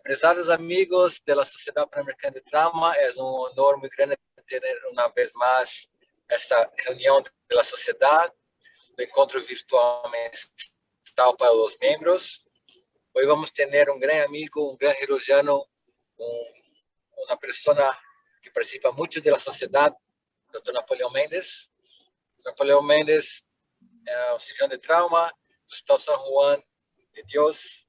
Prezados amigos de la Sociedad Panamericana de Trauma, es un honor muy grande tener una vez más esta reunión de la sociedad, el encuentro virtual mensual para los miembros. Hoy vamos a tener un gran amigo, un gran cirujano, una persona que participa mucho de la sociedad, Dr. Napoleón Méndez. Napoleón Méndez es cirujano de trauma do Hospital San Juan de Dios.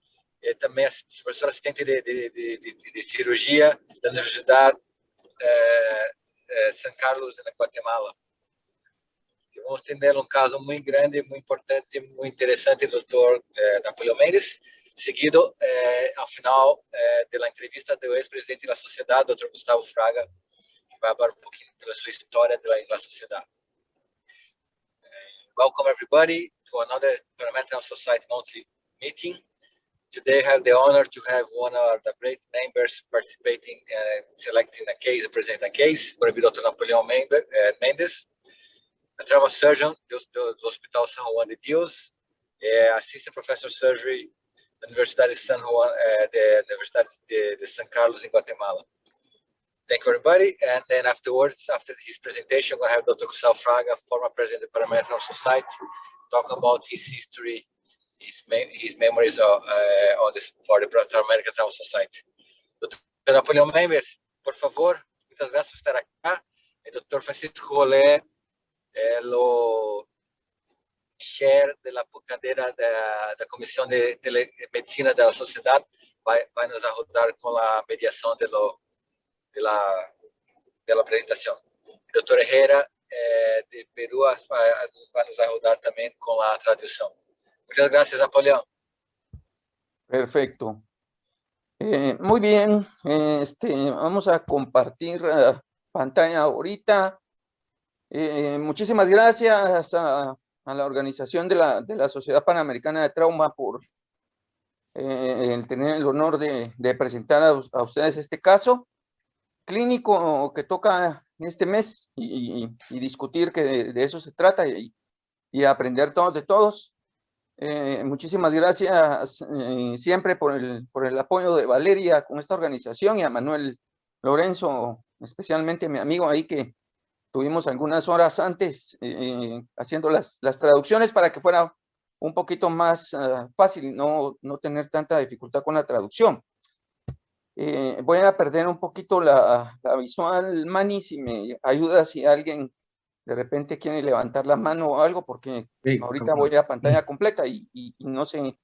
Também é professor assistente de cirurgia da Universidade San Carlos, na Guatemala. E vamos ter um caso muito grande, muito importante, muito interessante, do Dr. Napoleão Méndez, seguido ao final da entrevista do ex-presidente da sociedade, Dr. Gustavo Fraga, que vai falar um pouquinho pela sua história da sociedade. Welcome everybody to another Parametric Society monthly meeting. Today I have the honor to have one of the great members participating, selecting a case, presenting a case, going to be Dr. Napoleón Méndez, a trauma surgeon do Hospital San Juan de Dios, assistant professor of surgery da Universidade de San Juan, the Universidade de San Carlos in Guatemala. Thank you, everybody. And then afterwards, after his presentation, we're going to have Dr. Gustavo Fraga, former president of the Parametric Society, talk about his history, his memories for the Parametric Trauma Society. Dr. Napoleón Méndez, por favor, muchas gracias por estar acá. El Dr. Francisco Golé, el chair de la cadeira da Comissão de Telemedicina da Sociedade, vai nos ajudar com a mediação de la presentación. El doctor Herrera de Perú va a nos ayudar también con la traducción. Muchas gracias, Napoleón. Perfecto. Muy bien. Vamos a compartir pantalla ahorita. Muchísimas gracias a la organización de la Sociedad Panamericana de Trauma por el tener el honor de presentar a ustedes este caso clínico que toca este mes y discutir que de eso se trata y aprender todos de todos. Muchísimas gracias siempre por el apoyo de Valeria con esta organización y a Manuel Lorenzo, especialmente mi amigo ahí que tuvimos algunas horas antes haciendo las traducciones para que fuera un poquito más fácil, no tener tanta dificultad con la traducción. Voy a perder un poquito la visual, Manny, si me ayuda, si alguien de repente quiere levantar la mano o algo, porque sí, ahorita voy a pantalla completa y no sé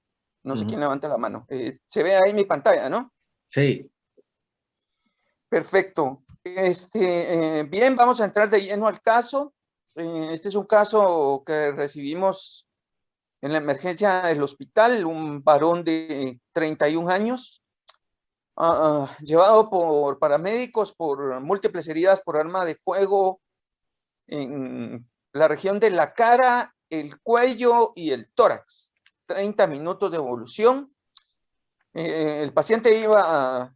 quién levanta la mano. Se ve ahí mi pantalla, ¿no? Sí. Perfecto. Bien, vamos a entrar de lleno al caso. Este es un caso que recibimos en la emergencia del hospital, un varón de 31 años, llevado por paramédicos por múltiples heridas por arma de fuego en la región de la cara, el cuello y el tórax. 30 minutos de evolución. El paciente iba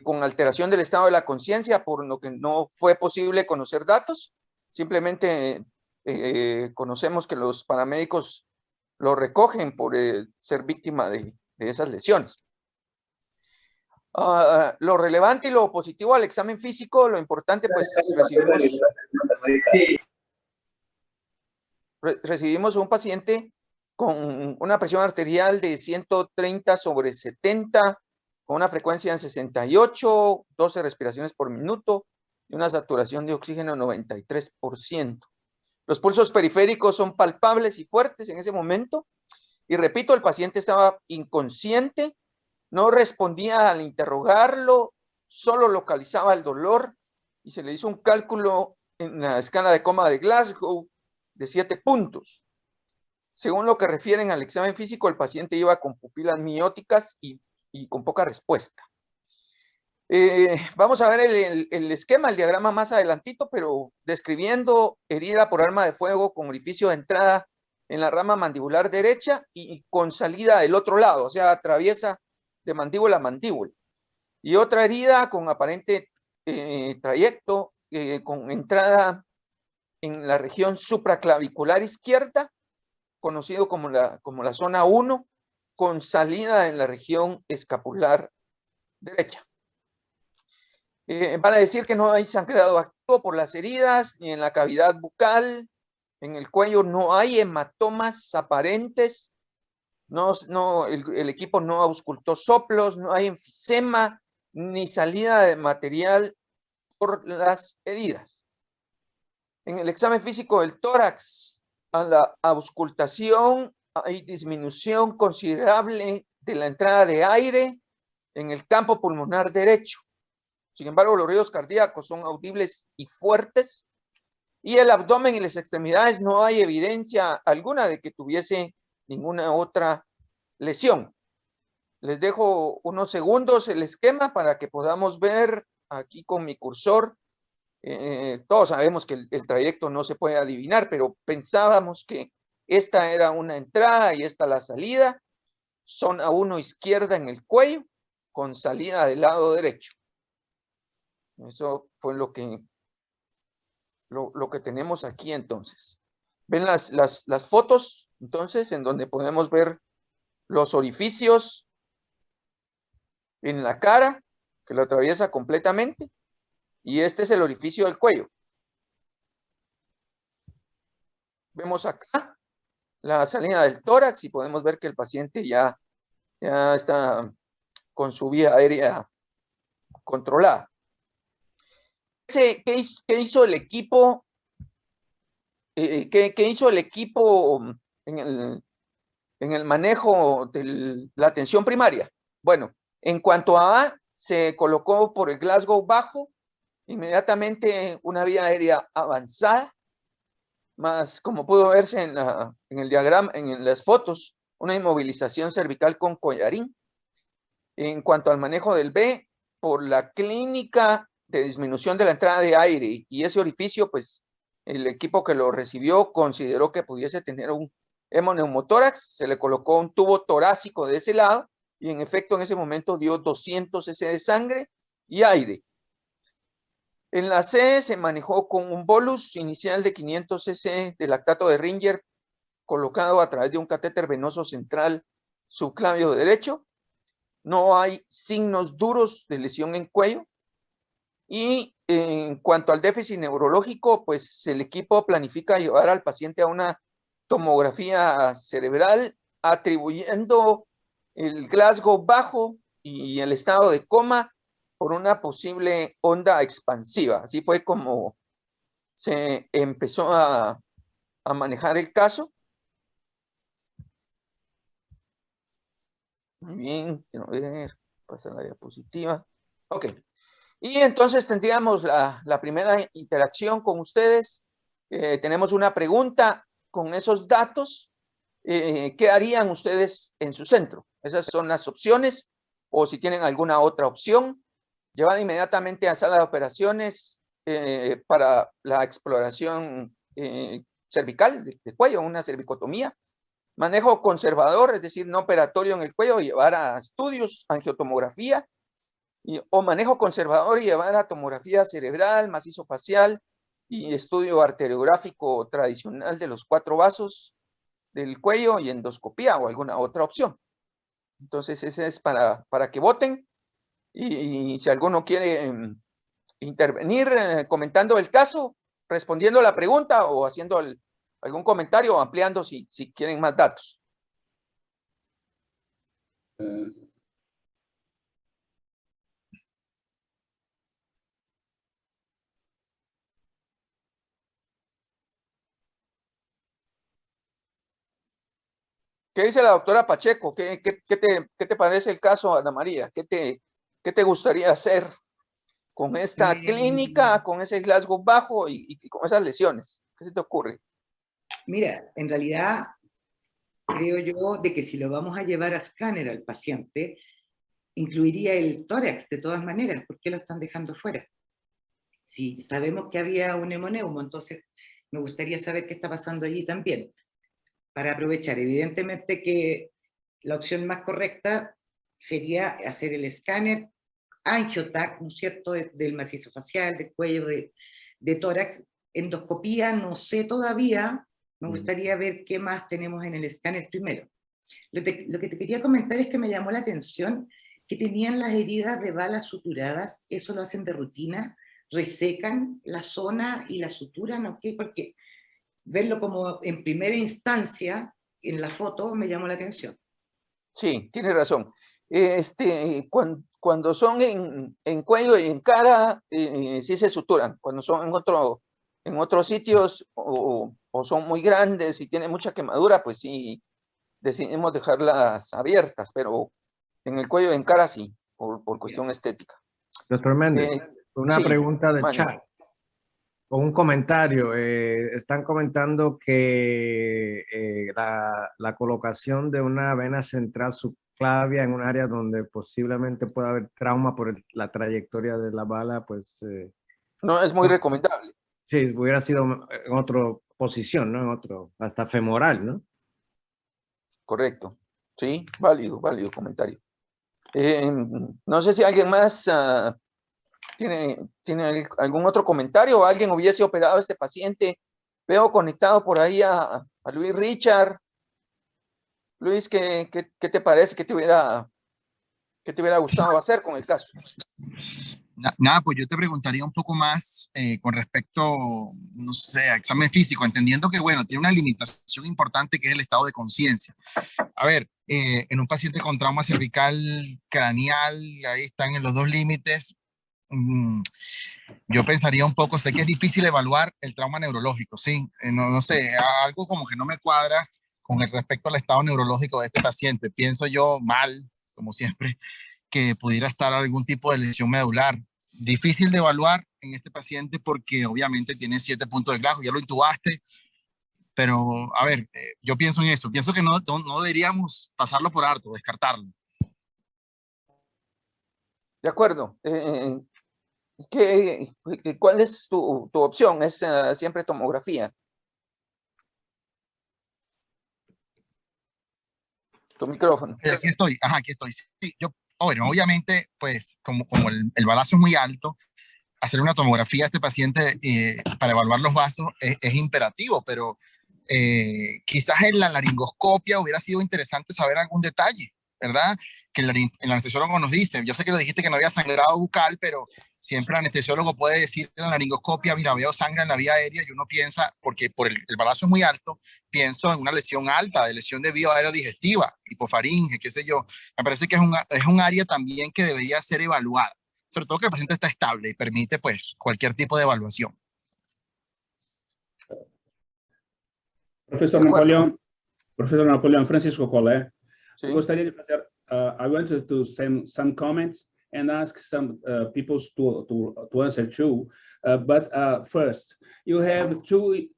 con alteración del estado de la conciencia, por lo que no fue posible conocer datos. Simplemente conocemos que los paramédicos lo recogen por ser víctima de esas lesiones. Lo relevante y lo positivo al examen físico, lo importante, pues recibimos un paciente con una presión arterial de 130/70, con una frecuencia en 68, 12 respiraciones por minuto y una saturación de oxígeno 93%. Los pulsos periféricos son palpables y fuertes en ese momento. Y repito, el paciente estaba inconsciente, no respondía al interrogarlo, solo localizaba el dolor y se le hizo un cálculo en la escala de coma de Glasgow de 7 puntos. Según lo que refieren al examen físico, el paciente iba con pupilas mióticas y con poca respuesta. Vamos a ver el esquema, el diagrama más adelantito, pero describiendo herida por arma de fuego con orificio de entrada en la rama mandibular derecha y con salida del otro lado, o sea, atraviesa de mandíbula a mandíbula. Y otra herida con aparente trayecto, con entrada en la región supraclavicular izquierda, conocido como la zona 1, con salida en la región escapular derecha. Vale decir que no hay sangrado activo por las heridas, ni en la cavidad bucal, en el cuello no hay hematomas aparentes, el equipo no auscultó soplos, no hay enfisema, ni salida de material por las heridas. En el examen físico del tórax, a la auscultación hay disminución considerable de la entrada de aire en el campo pulmonar derecho. Sin embargo, los ruidos cardíacos son audibles y fuertes, y el abdomen y las extremidades no hay evidencia alguna de que tuviese ninguna otra lesión. Les dejo unos segundos el esquema para que podamos ver aquí con mi cursor. Todos sabemos que el trayecto no se puede adivinar, pero pensábamos que esta era una entrada y esta la salida. Zona 1 izquierda en el cuello, con salida del lado derecho. Eso fue lo que tenemos aquí entonces. ¿Ven las fotos? Entonces, en donde podemos ver los orificios en la cara, que lo atraviesa completamente, y este es el orificio del cuello. Vemos acá la salida del tórax y podemos ver que el paciente ya está con su vía aérea controlada. ¿Qué hizo el equipo? ¿Qué hizo el equipo en el manejo de la atención primaria? Bueno, en cuanto a se colocó por el Glasgow bajo, inmediatamente una vía aérea avanzada, más como pudo verse en el diagrama, en las fotos, una inmovilización cervical con collarín. En cuanto al manejo del B, por la clínica de disminución de la entrada de aire y ese orificio, pues el equipo que lo recibió consideró que pudiese tener un hemoneumotórax, se le colocó un tubo torácico de ese lado y en efecto en ese momento dio 200 cc de sangre y aire. En la C se manejó con un bolus inicial de 500 cc de lactato de Ringer colocado a través de un catéter venoso central subclavio derecho. No hay signos duros de lesión en cuello. Y en cuanto al déficit neurológico, pues el equipo planifica llevar al paciente a una tomografía cerebral atribuyendo el Glasgow bajo y el estado de coma por una posible onda expansiva. Así fue como se empezó a manejar el caso. Muy bien, quiero ver, pasar la diapositiva. Ok. Y entonces tendríamos la primera interacción con ustedes. Tenemos una pregunta con esos datos. ¿Qué harían ustedes en su centro? Esas son las opciones. O si tienen alguna otra opción, llevar inmediatamente a sala de operaciones para la exploración cervical de cuello, una cervicotomía. Manejo conservador, es decir, no operatorio en el cuello, llevar a estudios, angiotomografía, o manejo conservador y llevar a tomografía cerebral, macizo facial y estudio arteriográfico tradicional de los 4 vasos del cuello y endoscopía o alguna otra opción. Entonces, ese es para que voten y si alguno quiere intervenir comentando el caso, respondiendo a la pregunta o haciendo algún comentario o ampliando si quieren más datos. ¿Qué dice la doctora Pacheco? ¿Qué te parece el caso, Ana María? ¿Qué te gustaría hacer con esta clínica, con ese Glasgow bajo y con esas lesiones? ¿Qué se te ocurre? Mira, en realidad creo yo de que si lo vamos a llevar a escáner al paciente, incluiría el tórax de todas maneras. ¿Por qué lo están dejando fuera? Si sabemos que había un hemoneumo, entonces me gustaría saber qué está pasando allí también, para aprovechar. Evidentemente que la opción más correcta sería hacer el escáner angiotac, ¿no es cierto?, del macizo facial, del cuello, de tórax. Endoscopía, no sé todavía, me gustaría ver qué más tenemos en el escáner primero. Lo que te quería comentar es que me llamó la atención que tenían las heridas de balas suturadas, eso lo hacen de rutina, resecan la zona y la sutura, ¿no? ¿Qué? Porque verlo como en primera instancia en la foto me llamó la atención. Sí, tiene razón. Cuando son en cuello y en cara, sí se suturan. Cuando son en otros sitios o son muy grandes y tienen mucha quemadura, pues sí, decidimos dejarlas abiertas, pero en el cuello y en cara sí, por cuestión estética. Doctor Méndez, una sí, pregunta de Manny. chat o un comentario. Están comentando que la colocación de una vena central subclavia en un área donde posiblemente pueda haber trauma por la trayectoria de la bala, pues No es muy recomendable. sí, hubiera sido en otra posición, ¿no? En otro, hasta femoral, ¿no? Correcto. Sí, válido comentario. No sé si alguien más ¿tiene algún otro comentario o alguien hubiese operado a este paciente? Veo conectado por ahí a Luis Richard. Luis, ¿qué te parece? ¿Qué te hubiera gustado hacer con el caso? Nada, pues yo te preguntaría un poco más con respecto, no sé, a examen físico, entendiendo que, bueno, tiene una limitación importante que es el estado de conciencia. A ver, en un paciente con trauma cervical craneal, ahí están en los dos límites. Yo pensaría un poco, sé que es difícil evaluar el trauma neurológico, ¿sí? No sé, algo como que no me cuadra con el respecto al estado neurológico de este paciente. Pienso yo mal, como siempre, que pudiera estar algún tipo de lesión medular. Difícil de evaluar en este paciente porque obviamente tiene 7 puntos de Glasgow, ya lo intubaste, pero a ver, yo pienso en eso, pienso que no deberíamos pasarlo por alto, descartarlo. De acuerdo. ¿Cuál es tu opción? ¿Es siempre tomografía? Tu micrófono. Aquí estoy, ajá, aquí estoy. Sí, bueno, obviamente, pues como el balazo es muy alto, hacer una tomografía a este paciente para evaluar los vasos es imperativo, pero quizás en la laringoscopia hubiera sido interesante saber algún detalle, ¿verdad? Que el anestesiólogo nos dice, yo sé que lo dijiste que no había sangrado bucal, pero siempre el anestesiólogo puede decir en la laringoscopia, mira, veo sangre en la vía aérea, y uno piensa, porque por el balazo es muy alto, pienso en una lesión alta, de lesión de vía aerodigestiva, hipofaringe, qué sé yo. Me parece que es un área también que debería ser evaluada, sobre todo que el paciente está estable y permite pues cualquier tipo de evaluación. Professor Napoleão Francisco Collet, Sí. eu gostaria de fazer, I wanted to send some comments and ask some people to answer too. But first, you have two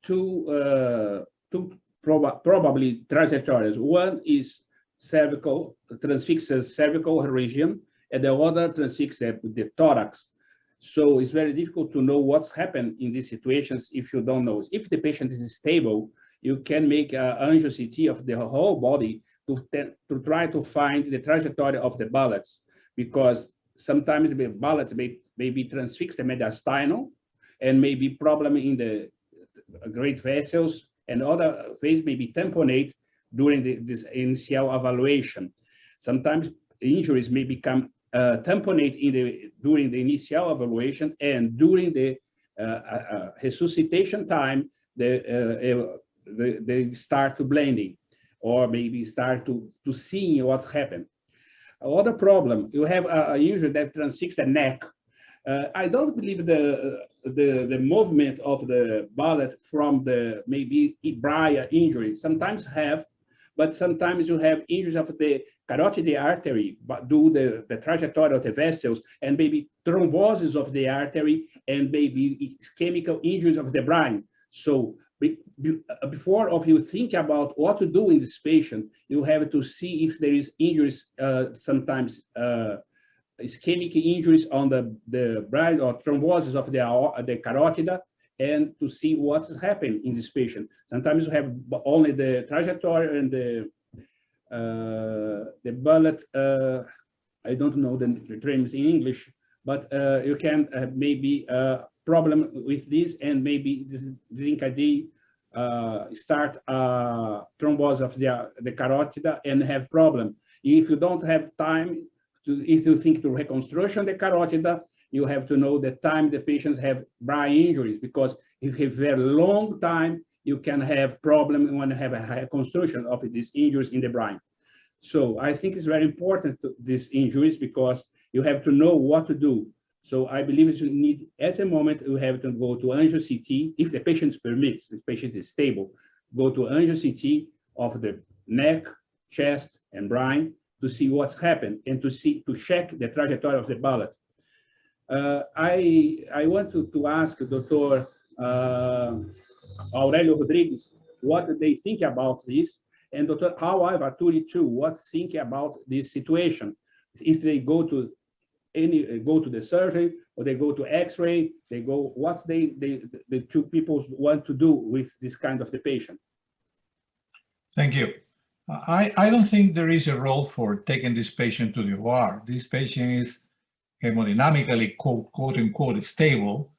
probably trajectories. One is cervical, transfixes cervical region, and the other transfixes the thorax. So it's very difficult to know what's happened in these situations if you don't know. If the patient is stable, you can make an angio-CT of the whole body to try to find the trajectory of the bullets, because sometimes the bullets may be transfixed the mediastinal and may be problem in the great vessels, and other phase may be tamponate during this initial evaluation. Sometimes injuries may become tamponate during the initial evaluation, and during the resuscitation time, they start to blending, or maybe start to seeing what's happened. Other problem, you have a injury that transfixes the neck. I don't believe the movement of the bullet from the maybe prior injury. Sometimes have, but sometimes you have injuries of the carotid artery, but do the trajectory of the vessels, and maybe thrombosis of the artery, and maybe ischemic injuries of the brain. So before of you think about what to do in this patient, you have to see if there is injuries, sometimes ischemic injuries on the brain, or thrombosis of the carotid, and to see what's happened in this patient. Sometimes you have only the trajectory and the bullet. I don't know the terms in English, but you can maybe problem with this, and maybe this disencadie start thrombosis of the carotid and have problem. If you don't have time if you think to reconstruction the carotid, you have to know the time the patients have brine injuries, because if you have very long time, you can have problem when you have a reconstruction of these injuries in the brine. So I think it's very important these injuries, because you have to know what to do. So I believe you need, at the moment, you have to go to angio CT, if the patient permits, the patient is stable, go to angio CT of the neck, chest, and brine to see what's happened and to check the trajectory of the bullet. I want to ask Dr. Aurelio Rodrigues what they think about this, and Dr. Hawa Vaturi too, what think about this situation. If they go to the surgery, or they go to X-ray, they go, what the two people want to do with this kind of the patient. Thank you. I don't think there is a role for taking this patient to the OR. This patient is hemodynamically, quote unquote, stable.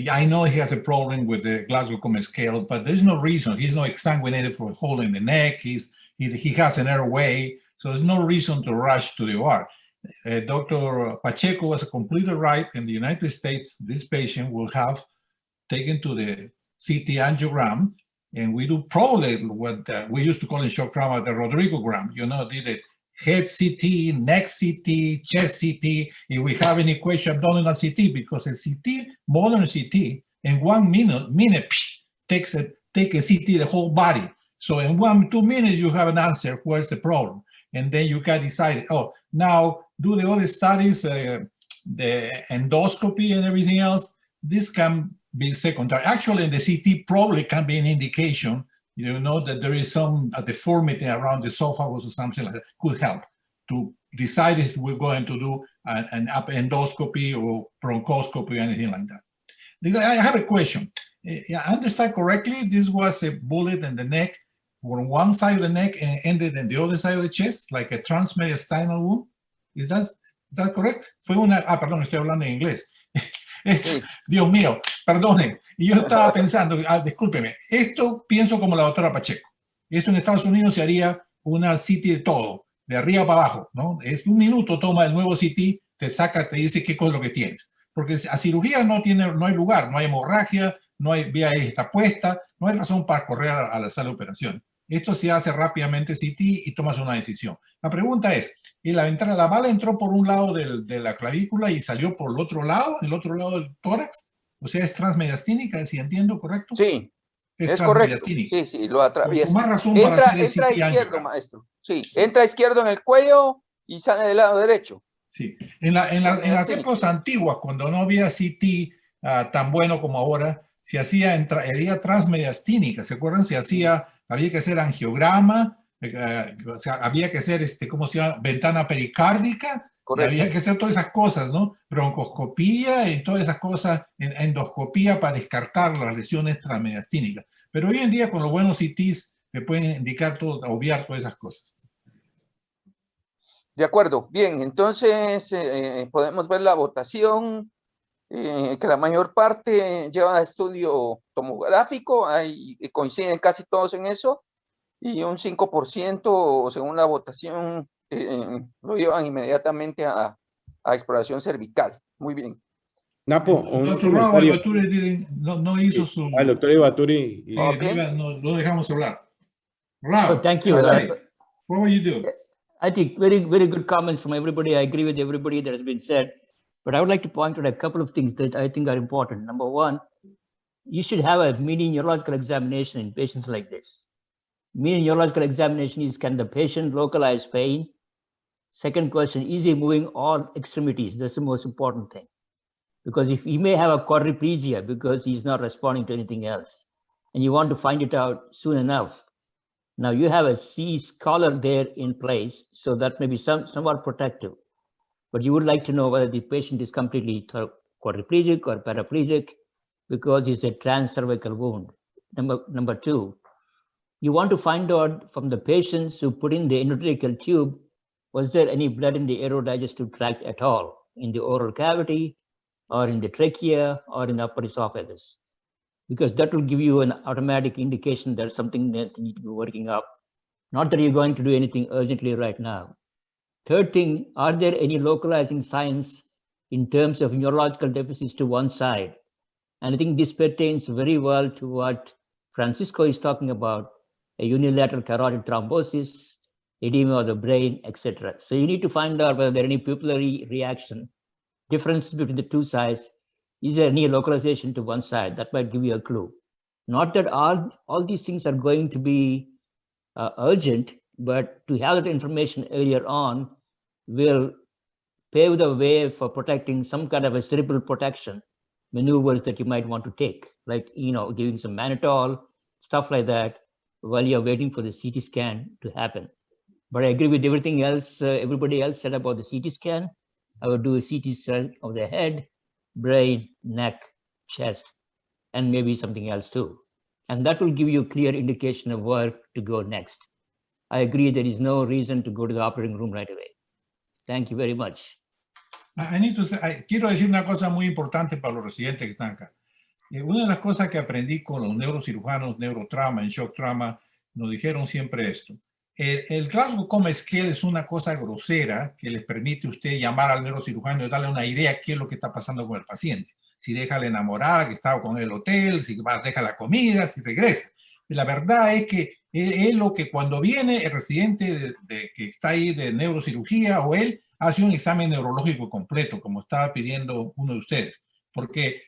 I know he has a problem with the Glasgow Coma Scale, but there's no reason. He's not exsanguinated for a hole in the neck. He has an airway, so there's no reason to rush to the OR. Dr. Pacheco was completely right. In the United States, this patient will have taken to the CT angiogram, and we do probably what we used to call in shock trauma the Rodrigogram. You know, did it head CT, neck CT, chest CT. If we have any question, abdominal CT, because a CT, modern CT, in 1 minute take a CT the whole body. So in 2 minutes, you have an answer. Where's the problem? And then you can decide, oh, now do the other studies, the endoscopy and everything else. This can be secondary. Actually, in the CT probably can be an indication, you know, that there is some deformity around the esophagus or something like that. Could help to decide if we're going to do an endoscopy or bronchoscopy or anything like that. I have a question. I understand correctly, this was a bullet in the neck, on one side of the neck and ended in the other side of the chest, like a transmediastinal wound. Is that correct? Perdón, estoy hablando en inglés. Dios mío, perdonen. Yo estaba pensando, discúlpeme, esto pienso como la doctora Pacheco. Esto en Estados Unidos se haría una CT de todo, de arriba para abajo, ¿no? Es 1 minuto, toma el nuevo CT, te saca, te dice qué cosa es lo que tienes. Porque a cirugía no hay lugar, no hay hemorragia, no hay vía extra puesta, no hay razón para correr a la sala de operación. Esto se hace rápidamente CT y tomas una decisión. La pregunta es, ¿la bala entró por un lado de la clavícula y salió por el otro lado del tórax? O sea, ¿es transmediastínica, si entiendo correcto? Sí, es correcto. Sí, lo atraviesa. Más razón para hacer el CT entra izquierdo, maestro. Sí, entra izquierdo en el cuello y sale del lado derecho. Sí, en las épocas antiguas, cuando no había CT tan bueno como ahora, se hacía transmediastínica, ¿se acuerdan? Había que hacer angiograma, o sea, había que hacer, ¿cómo se llama? Ventana pericárdica, había que hacer todas esas cosas, ¿no? Broncoscopía y todas esas cosas, endoscopía para descartar las lesiones transmediastínicas. Pero hoy en día, con los buenos CTs, se pueden indicar todo, obviar todas esas cosas. De acuerdo. Bien, entonces podemos ver la votación, que la mayor parte lleva estudio tomográfico, coinciden casi todos en eso, y un 5%, según la votación, lo llevan inmediatamente a exploración cervical. Muy bien. Napo, el doctor Ibaturi no hizo su... El doctor Ibaturi. No dejamos hablar. Oh, thank you. What will you do? I think very, very good comments from everybody. I agree with everybody that has been said. But I would like to point out a couple of things that I think are important. Number one, you should have a mini neurological examination in patients like this. Mini neurological examination is, can the patient localize pain? Second question, is he moving all extremities? That's the most important thing. Because if he may have a quadriplegia because he's not responding to anything else, and you want to find it out soon enough. Now you have a C collar there in place, so that may be somewhat protective. But you would like to know whether the patient is completely quadriplegic or paraplegic because it's a transcervical wound. Number two, you want to find out from the patients who put in the endotracheal tube, was there any blood in the aerodigestive tract at all, in the oral cavity or in the trachea or in the upper esophagus? Because that will give you an automatic indication that something that you need to be working up. Not that you're going to do anything urgently right now. Third thing, are there any localizing signs in terms of neurological deficits to one side? And I think this pertains very well to what Francisco is talking about, a unilateral carotid thrombosis, edema of the brain, etc. So you need to find out whether there are any pupillary reaction, differences between the two sides. Is there any localization to one side? That might give you a clue. Not that all these things are going to be urgent, but to have that information earlier on will pave the way for protecting some kind of a cerebral protection maneuvers that you might want to take, like, giving some mannitol, stuff like that, while you're waiting for the CT scan to happen. But I agree with everything else everybody else said about the CT scan. I would do a CT scan of the head, brain, neck, chest, and maybe something else too. And that will give you a clear indication of where to go next. I agree there is no reason to go to the operating room right away. Thank you very much. I need to say, quiero decir una cosa muy importante para los residentes que están acá. Una de las cosas que aprendí con los neurocirujanos, neurotrauma, en shock trauma, nos dijeron siempre esto. El Glasgow Coma Scale es una cosa grosera que les permite a usted llamar al neurocirujano y darle una idea de qué es lo que está pasando con el paciente. Si deja a la enamorada que estaba con el hotel, si deja la comida, si regresa. Y la verdad es que es lo que cuando viene el residente que está ahí de neurocirugía o él hace un examen neurológico completo, como estaba pidiendo uno de ustedes. Porque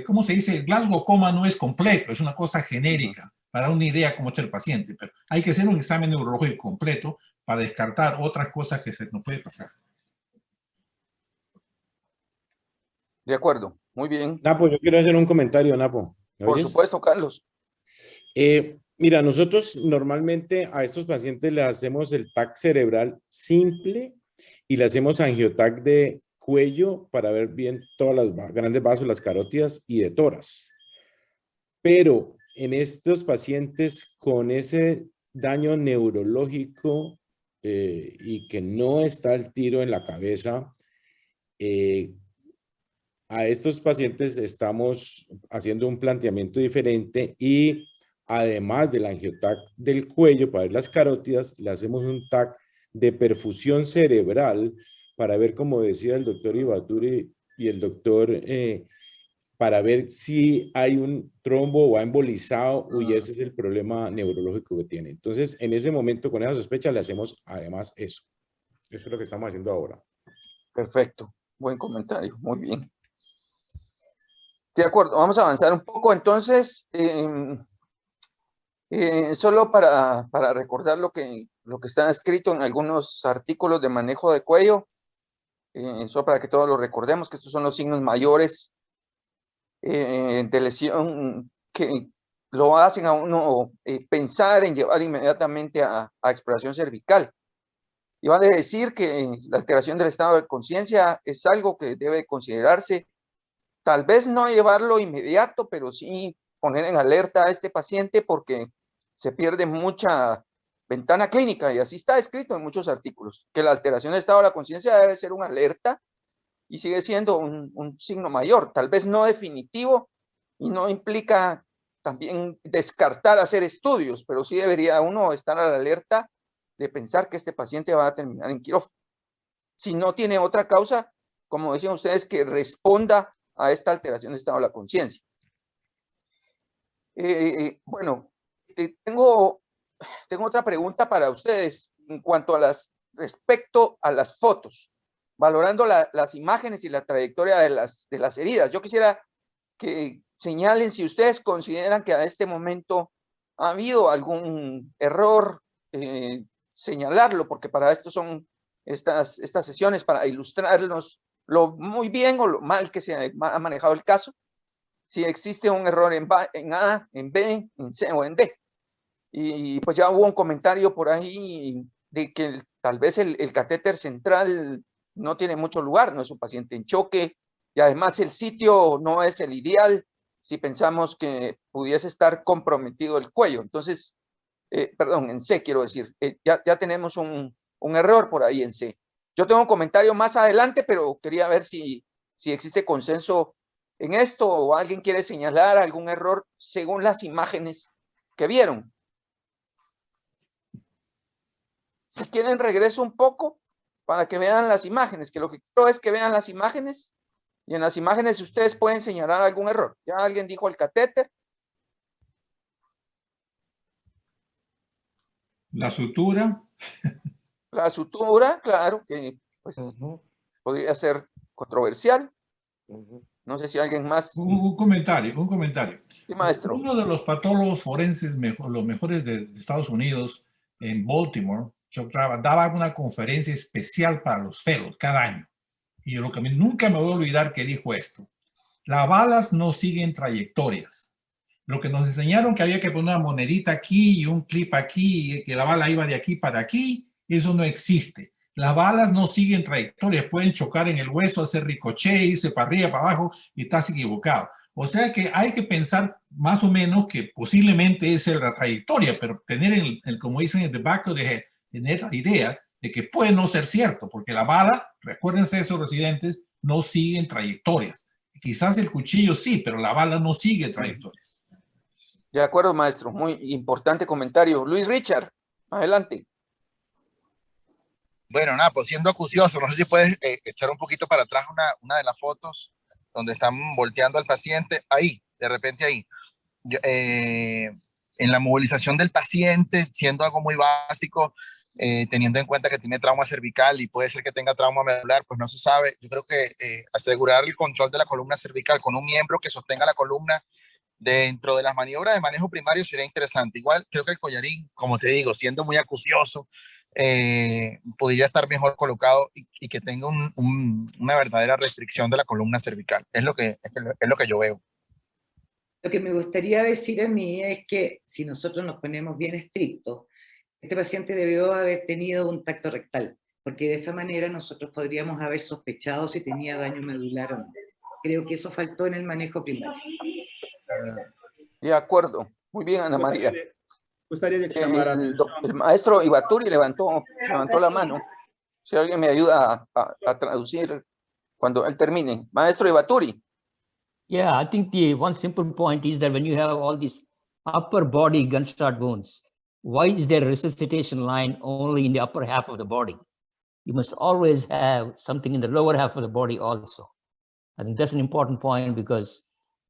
¿cómo se dice? El Glasgow Coma no es completo, es una cosa genérica, para dar una idea cómo está el paciente. Pero hay que hacer un examen neurológico completo para descartar otras cosas que se nos puede pasar. De acuerdo, muy bien. Napo, yo quiero hacer un comentario, Napo. ¿Me Por oyes? supuesto, Carlos. Mira, nosotros normalmente a estos pacientes le hacemos el TAC cerebral simple y le hacemos angioTAC de cuello para ver bien todas las grandes vasos, las carótidas y de tórax. Pero en estos pacientes con ese daño neurológico y que no está el tiro en la cabeza, a estos pacientes estamos haciendo un planteamiento diferente y además del angioTAC del cuello para ver las carótidas, le hacemos un TAC de perfusión cerebral para ver, como decía el doctor Ibaturi y el doctor, para ver si hay un trombo o ha embolizado y ese es el problema neurológico que tiene. Entonces, en ese momento, con esa sospecha, le hacemos además eso. Eso es lo que estamos haciendo ahora. Perfecto. Buen comentario. Muy bien. De acuerdo. Vamos a avanzar un poco. Entonces, solo para recordar lo que está escrito en algunos artículos de manejo de cuello, solo para que todos lo recordemos, que estos son los signos mayores de lesión que lo hacen a uno pensar en llevar inmediatamente a exploración cervical. Y vale decir que la alteración del estado de conciencia es algo que debe considerarse, tal vez no llevarlo inmediato, pero sí poner en alerta a este paciente porque se pierde mucha ventana clínica, y así está escrito en muchos artículos, que la alteración del estado de la conciencia debe ser una alerta y sigue siendo un signo mayor, tal vez no definitivo y no implica también descartar hacer estudios, pero sí debería uno estar a la alerta de pensar que este paciente va a terminar en quirófano. Si no tiene otra causa, como decían ustedes, que responda a esta alteración del estado de la conciencia. Bueno, tengo otra pregunta para ustedes en cuanto a respecto a las fotos, valorando las imágenes y la trayectoria de las heridas. Yo quisiera que señalen si ustedes consideran que a este momento ha habido algún error, señalarlo, porque para esto son estas sesiones, para ilustrarnos lo muy bien o lo mal que se ha manejado el caso, si existe un error en A, en B, en C o en D. Y pues ya hubo un comentario por ahí de que tal vez el catéter central no tiene mucho lugar, no es un paciente en choque, y además el sitio no es el ideal si pensamos que pudiese estar comprometido el cuello. Entonces, perdón, en C quiero decir, ya tenemos un error por ahí en C. Yo tengo un comentario más adelante, pero quería ver si existe consenso en esto o alguien quiere señalar algún error según las imágenes que vieron. Si quieren, regreso un poco para que vean las imágenes, que lo que quiero es que vean las imágenes, y en las imágenes ustedes pueden señalar algún error. Ya alguien dijo el catéter. La sutura. La sutura, claro, que pues podría ser controversial. No sé si alguien más. Un comentario. Sí, maestro. Uno de los patólogos forenses los mejores de Estados Unidos, en Baltimore, daba una conferencia especial para los fellows cada año. Y lo que nunca me voy a olvidar que dijo esto: las balas no siguen trayectorias. Lo que nos enseñaron que había que poner una monedita aquí y un clip aquí, y que la bala iba de aquí para aquí, eso no existe. Las balas no siguen trayectorias, pueden chocar en el hueso, hacer ricochet, irse para arriba, para abajo, y estás equivocado. O sea que hay que pensar más o menos que posiblemente esa es la trayectoria, pero tener, como dicen, en the back of the head, tener la idea de que puede no ser cierto, porque la bala, recuérdense esos residentes, no siguen trayectorias. Quizás el cuchillo sí, pero la bala no sigue trayectorias. De acuerdo, maestro. Muy importante comentario. Luis Richard, adelante. Bueno, nada, pues siendo acucioso, no sé si puedes echar un poquito para atrás una de las fotos donde están volteando al paciente. Ahí, de repente ahí. En la movilización del paciente, siendo algo muy básico, teniendo en cuenta que tiene trauma cervical y puede ser que tenga trauma medular, pues no se sabe. Yo creo que asegurar el control de la columna cervical con un miembro que sostenga la columna dentro de las maniobras de manejo primario sería interesante. Igual creo que el collarín, como te digo, siendo muy acucioso, podría estar mejor colocado y que tenga una verdadera restricción de la columna cervical. Es lo que yo veo. Lo que me gustaría decir a mí es que si nosotros nos ponemos bien estrictos, este paciente debió haber tenido un tacto rectal, porque de esa manera nosotros podríamos haber sospechado si tenía daño medular o no. Creo que eso faltó en el manejo primario. De acuerdo. Muy bien, Ana María. Gustaría llamar a El maestro Ibaturi levantó la mano. Si alguien me ayuda a traducir cuando él termine. Maestro Ibaturi. Yeah, I think the one simple point is that when you have all these upper body gunshot wounds, why is there a resuscitation line only in the upper half of the body? You must always have something in the lower half of the body also. I think that's an important point because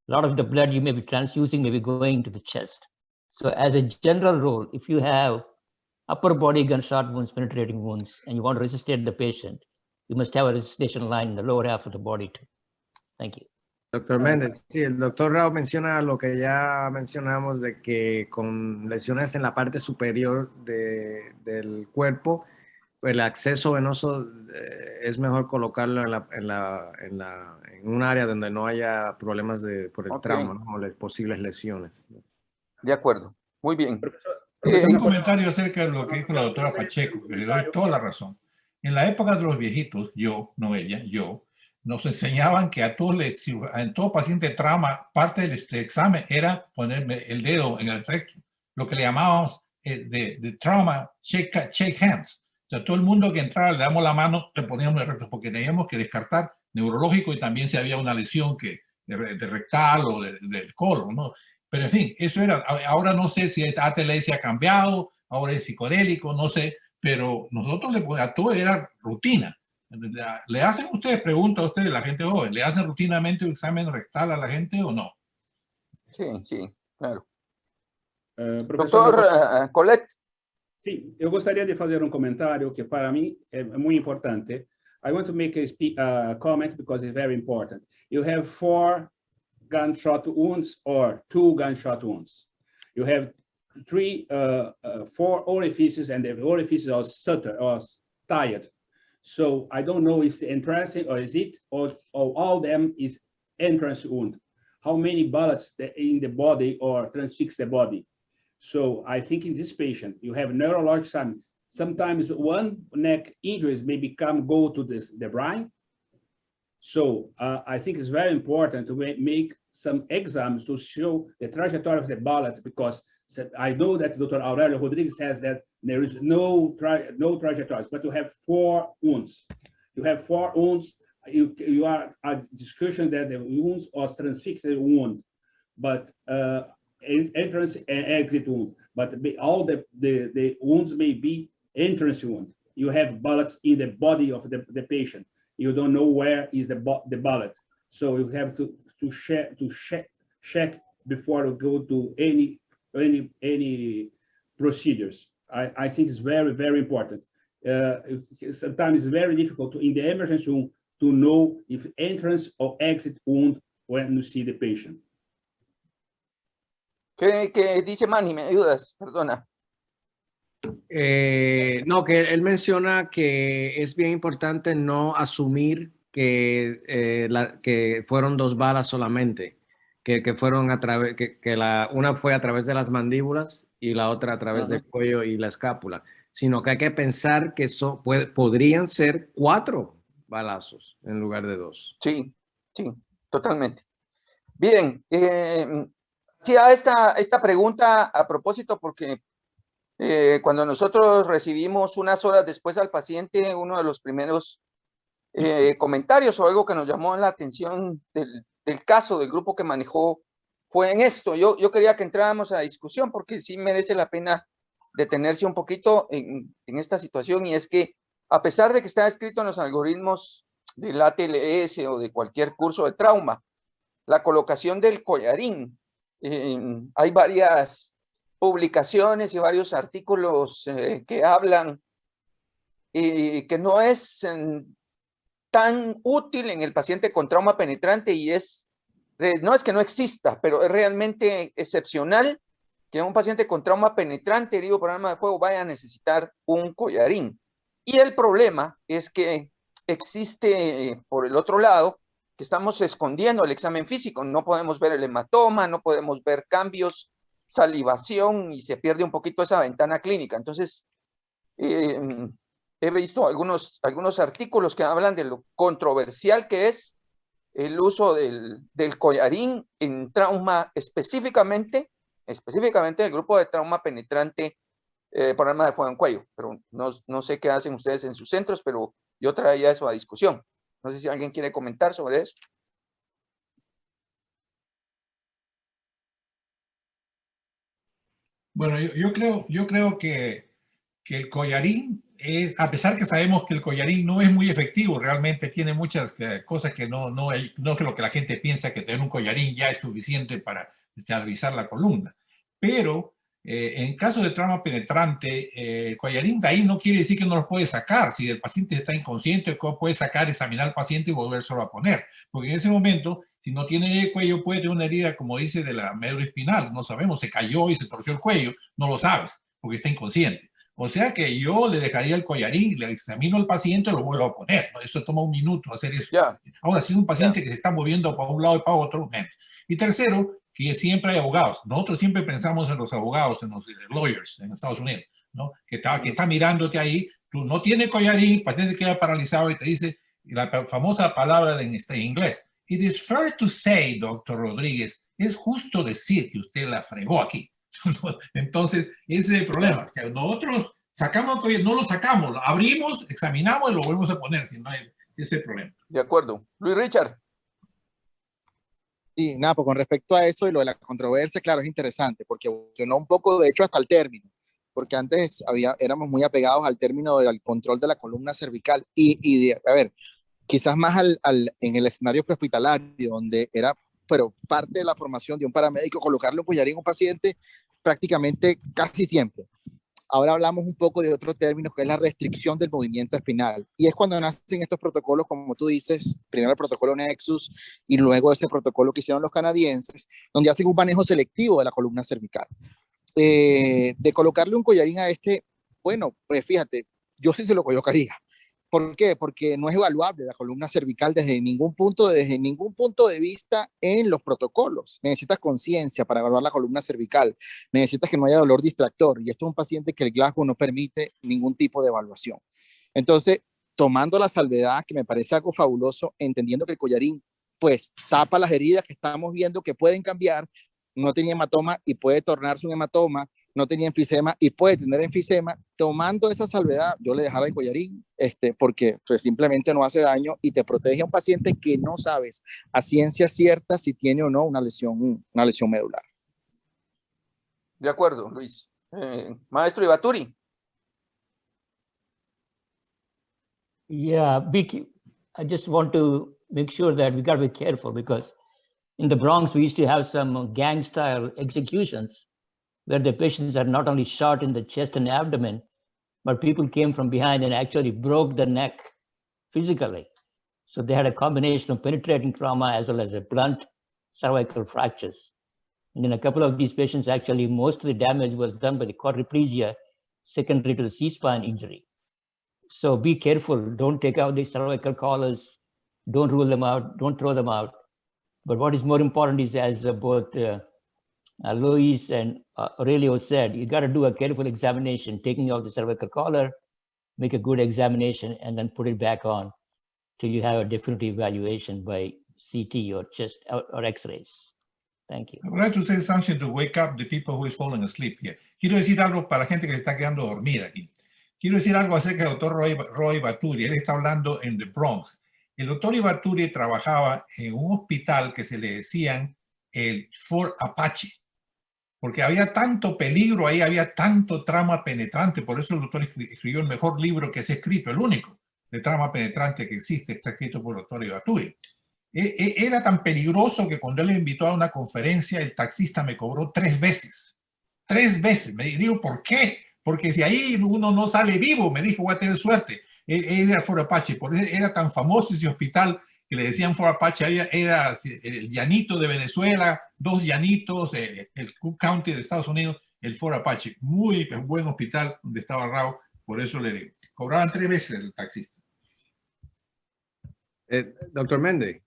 a lot of the blood you may be transfusing may be going to the chest. So as a general rule, if you have upper body gunshot wounds, penetrating wounds, and you want to resuscitate the patient, you must have a resuscitation line in the lower half of the body too. Thank you. Doctor Méndez, sí, el doctor Rao menciona lo que ya mencionamos de que con lesiones en la parte superior del cuerpo, el acceso venoso es mejor colocarlo en un área donde no haya problemas por el trauma, ¿no? O las posibles lesiones. De acuerdo. Muy bien. Un comentario acerca de lo que dijo la doctora Pacheco, que le doy toda la razón. En la época de los viejitos, no ella, nos enseñaban que a todo paciente de trauma, parte del examen era ponerme el dedo en el recto, lo que le llamábamos de trauma shake hands. O sea, todo el mundo que entraba le damos la mano, le poníamos el recto, porque teníamos que descartar neurológico y también si había una lesión de rectal o del colon, ¿no? Pero en fin, eso era. Ahora no sé si ATLS se ha cambiado, ahora es psicodélico, no sé, pero nosotros a todo era rutina. ¿Le hacen ustedes, pregunta a ustedes, la gente joven, ¿le hacen rutinamente un examen rectal a la gente o no? Sí, claro. Professor Colette. Sim, eu gostaria de fazer comentário que para mim é muito importante. I want to make a comment because it's very important. You have 4 gunshot wounds or 2 gunshot wounds. You have 4 orifices, and the orifices are shuttered or tired. So I don't know if it's entrancing or is it, or all of them is entrance wound. How many bullets in the body or transfix the body? So I think in this patient, you have neurologic sometimes one neck injuries may go to the brain. So I think it's very important to make some exams to show the trajectory of the bullet, because I know that Dr. Aurelio Rodriguez says that there is no trajectories, but you have 4 wounds. You have 4 wounds. You are a discussion that the wounds are transfixed wound, but entrance and exit wound. But all the wounds may be entrance wound. You have bullets in the body of the patient. You don't know where is the bullet. So you have to check before you go to any procedures. I think it's very, very important. Sometimes it's very difficult in the emergency room to know if entrance or exit wound when you see the patient. ¿Qué dice Manny? ¿Me ayudas? Perdona. No, que él menciona que es bien importante no asumir que, que fueron 2 balas solamente, que fueron a través, una fue a través de las mandíbulas y la otra a través del cuello y la escápula, sino que hay que pensar que podrían ser 4 balazos en lugar de 2. Sí, sí, totalmente. Bien, sí, a esta pregunta a propósito, porque cuando nosotros recibimos unas horas después al paciente, uno de los primeros comentarios o algo que nos llamó la atención del caso, del grupo que manejó, fue en esto. Yo quería que entráramos a discusión porque sí merece la pena detenerse un poquito en esta situación, y es que a pesar de que está escrito en los algoritmos del ATLS o de cualquier curso de trauma, la colocación del collarín, hay varias publicaciones y varios artículos que hablan que no es tan útil en el paciente con trauma penetrante, y no es que no exista, pero es realmente excepcional que un paciente con trauma penetrante herido por arma de fuego vaya a necesitar un collarín. Y el problema es que existe por el otro lado que estamos escondiendo el examen físico. No podemos ver el hematoma, no podemos ver cambios, salivación, y se pierde un poquito esa ventana clínica. Entonces, he visto algunos artículos que hablan de lo controversial que es el uso del collarín en trauma, específicamente el grupo de trauma penetrante por arma de fuego en cuello. Pero no sé qué hacen ustedes en sus centros, pero yo traía eso a discusión. No sé si alguien quiere comentar sobre eso. Bueno, yo creo que el collarín es, a pesar que sabemos que el collarín no es muy efectivo, realmente tiene muchas cosas que no es lo que la gente piensa, que tener un collarín ya es suficiente para estabilizar la columna. Pero en caso de trauma penetrante, el collarín de ahí no quiere decir que no lo puede sacar. Si el paciente está inconsciente, puede sacar, examinar al paciente y volvérselo a poner. Porque en ese momento, si no tiene el cuello, puede tener una herida, como dice, de la médula espinal. No sabemos, se cayó y se torció el cuello, no lo sabes, porque está inconsciente. O sea que yo le dejaría el collarín, le examino al paciente y lo vuelvo a poner, ¿no? Eso toma un minuto hacer eso. Yeah. Ahora, si es un paciente que se está moviendo para un lado y para otro, menos. Y tercero, que siempre hay abogados. Nosotros siempre pensamos en los abogados, en los lawyers en Estados Unidos, ¿no? Que está mirándote ahí, tú no tienes collarín, el paciente queda paralizado y te dice la famosa palabra en inglés. It is fair to say, doctor Rodríguez, es justo decir que usted la fregó aquí. Entonces, ese es el problema. Que nosotros sacamos, no lo sacamos, lo abrimos, examinamos y lo volvemos a poner, si no hay, ese es el problema. De acuerdo. Luis Richard. Sí, nada, pues con respecto a eso y lo de la controversia, claro, es interesante, porque evolucionó un poco, de hecho, hasta el término, porque antes éramos muy apegados al término del control de la columna cervical, a ver, quizás más en el escenario prehospitalario, donde era, pero parte de la formación de un paramédico, colocarle un collarín a un paciente prácticamente casi siempre. Ahora hablamos un poco de otro término, que es la restricción del movimiento espinal. Y es cuando nacen estos protocolos, como tú dices, primero el protocolo Nexus y luego ese protocolo que hicieron los canadienses, donde hacen un manejo selectivo de la columna cervical. De colocarle un collarín a bueno, pues fíjate, yo sí se lo colocaría. ¿Por qué? Porque no es evaluable la columna cervical desde ningún punto de vista en los protocolos. Necesitas conciencia para evaluar la columna cervical. Necesitas que no haya dolor distractor. Y esto es un paciente que el Glasgow no permite ningún tipo de evaluación. Entonces, tomando la salvedad, que me parece algo fabuloso, entendiendo que el collarín, pues, tapa las heridas que estamos viendo que pueden cambiar. No tenía hematoma y puede tornarse un hematoma. No tenía enfisema y puede tener enfisema. Tomando esa salvedad, yo le dejara el collarín, porque pues, simplemente no hace daño y te protege a un paciente que no sabes a ciencia cierta si tiene o no una lesión medular. De acuerdo, Luis. Maestro Ibaturi. Yeah, I just want to make sure that we got to be careful, because in the Bronx, we used to have some gang-style executions where the patients are not only shot in the chest and abdomen, but people came from behind and actually broke the neck physically. So they had a combination of penetrating trauma as well as a blunt cervical fractures. And in a couple of these patients, actually, most of the damage was done by the quadriplegia secondary to the C-spine injury. So be careful. Don't take out the cervical collars. Don't rule them out. Don't throw them out. But what is more important is, as both Luis and Aurelio said, you got to do a careful examination, taking out the cervical collar, make a good examination, and then put it back on till you have a definitive evaluation by CT or chest or X-rays. Thank you. I would like to say something to wake up the people who is falling asleep here. Quiero decir algo para la gente que se está quedando dormida aquí. Quiero decir algo acerca del doctor Roy Baturi. Él está hablando en The Bronx. El doctor Baturi trabajaba en un hospital que se le decían el Fort Apache, porque había tanto peligro ahí, había tanto trauma penetrante. Por eso el doctor escribió el mejor libro que se ha escrito, el único de trauma penetrante que existe, está escrito por el doctor Baturi. Era tan peligroso que cuando él me invitó a una conferencia, el taxista me cobró 3 veces. 3 veces. Me dijo, ¿por qué? Porque si ahí uno no sale vivo, me dijo, voy a tener suerte. Él era Fort Apache, por eso era tan famoso ese hospital que le decían Fort Apache. Era el llanito de Venezuela, 2 llanitos, el Cook County de Estados Unidos, el Fort Apache. Muy buen hospital donde estaba Rao, por eso le digo. Cobraban 3 veces el taxista. Doctor Méndez.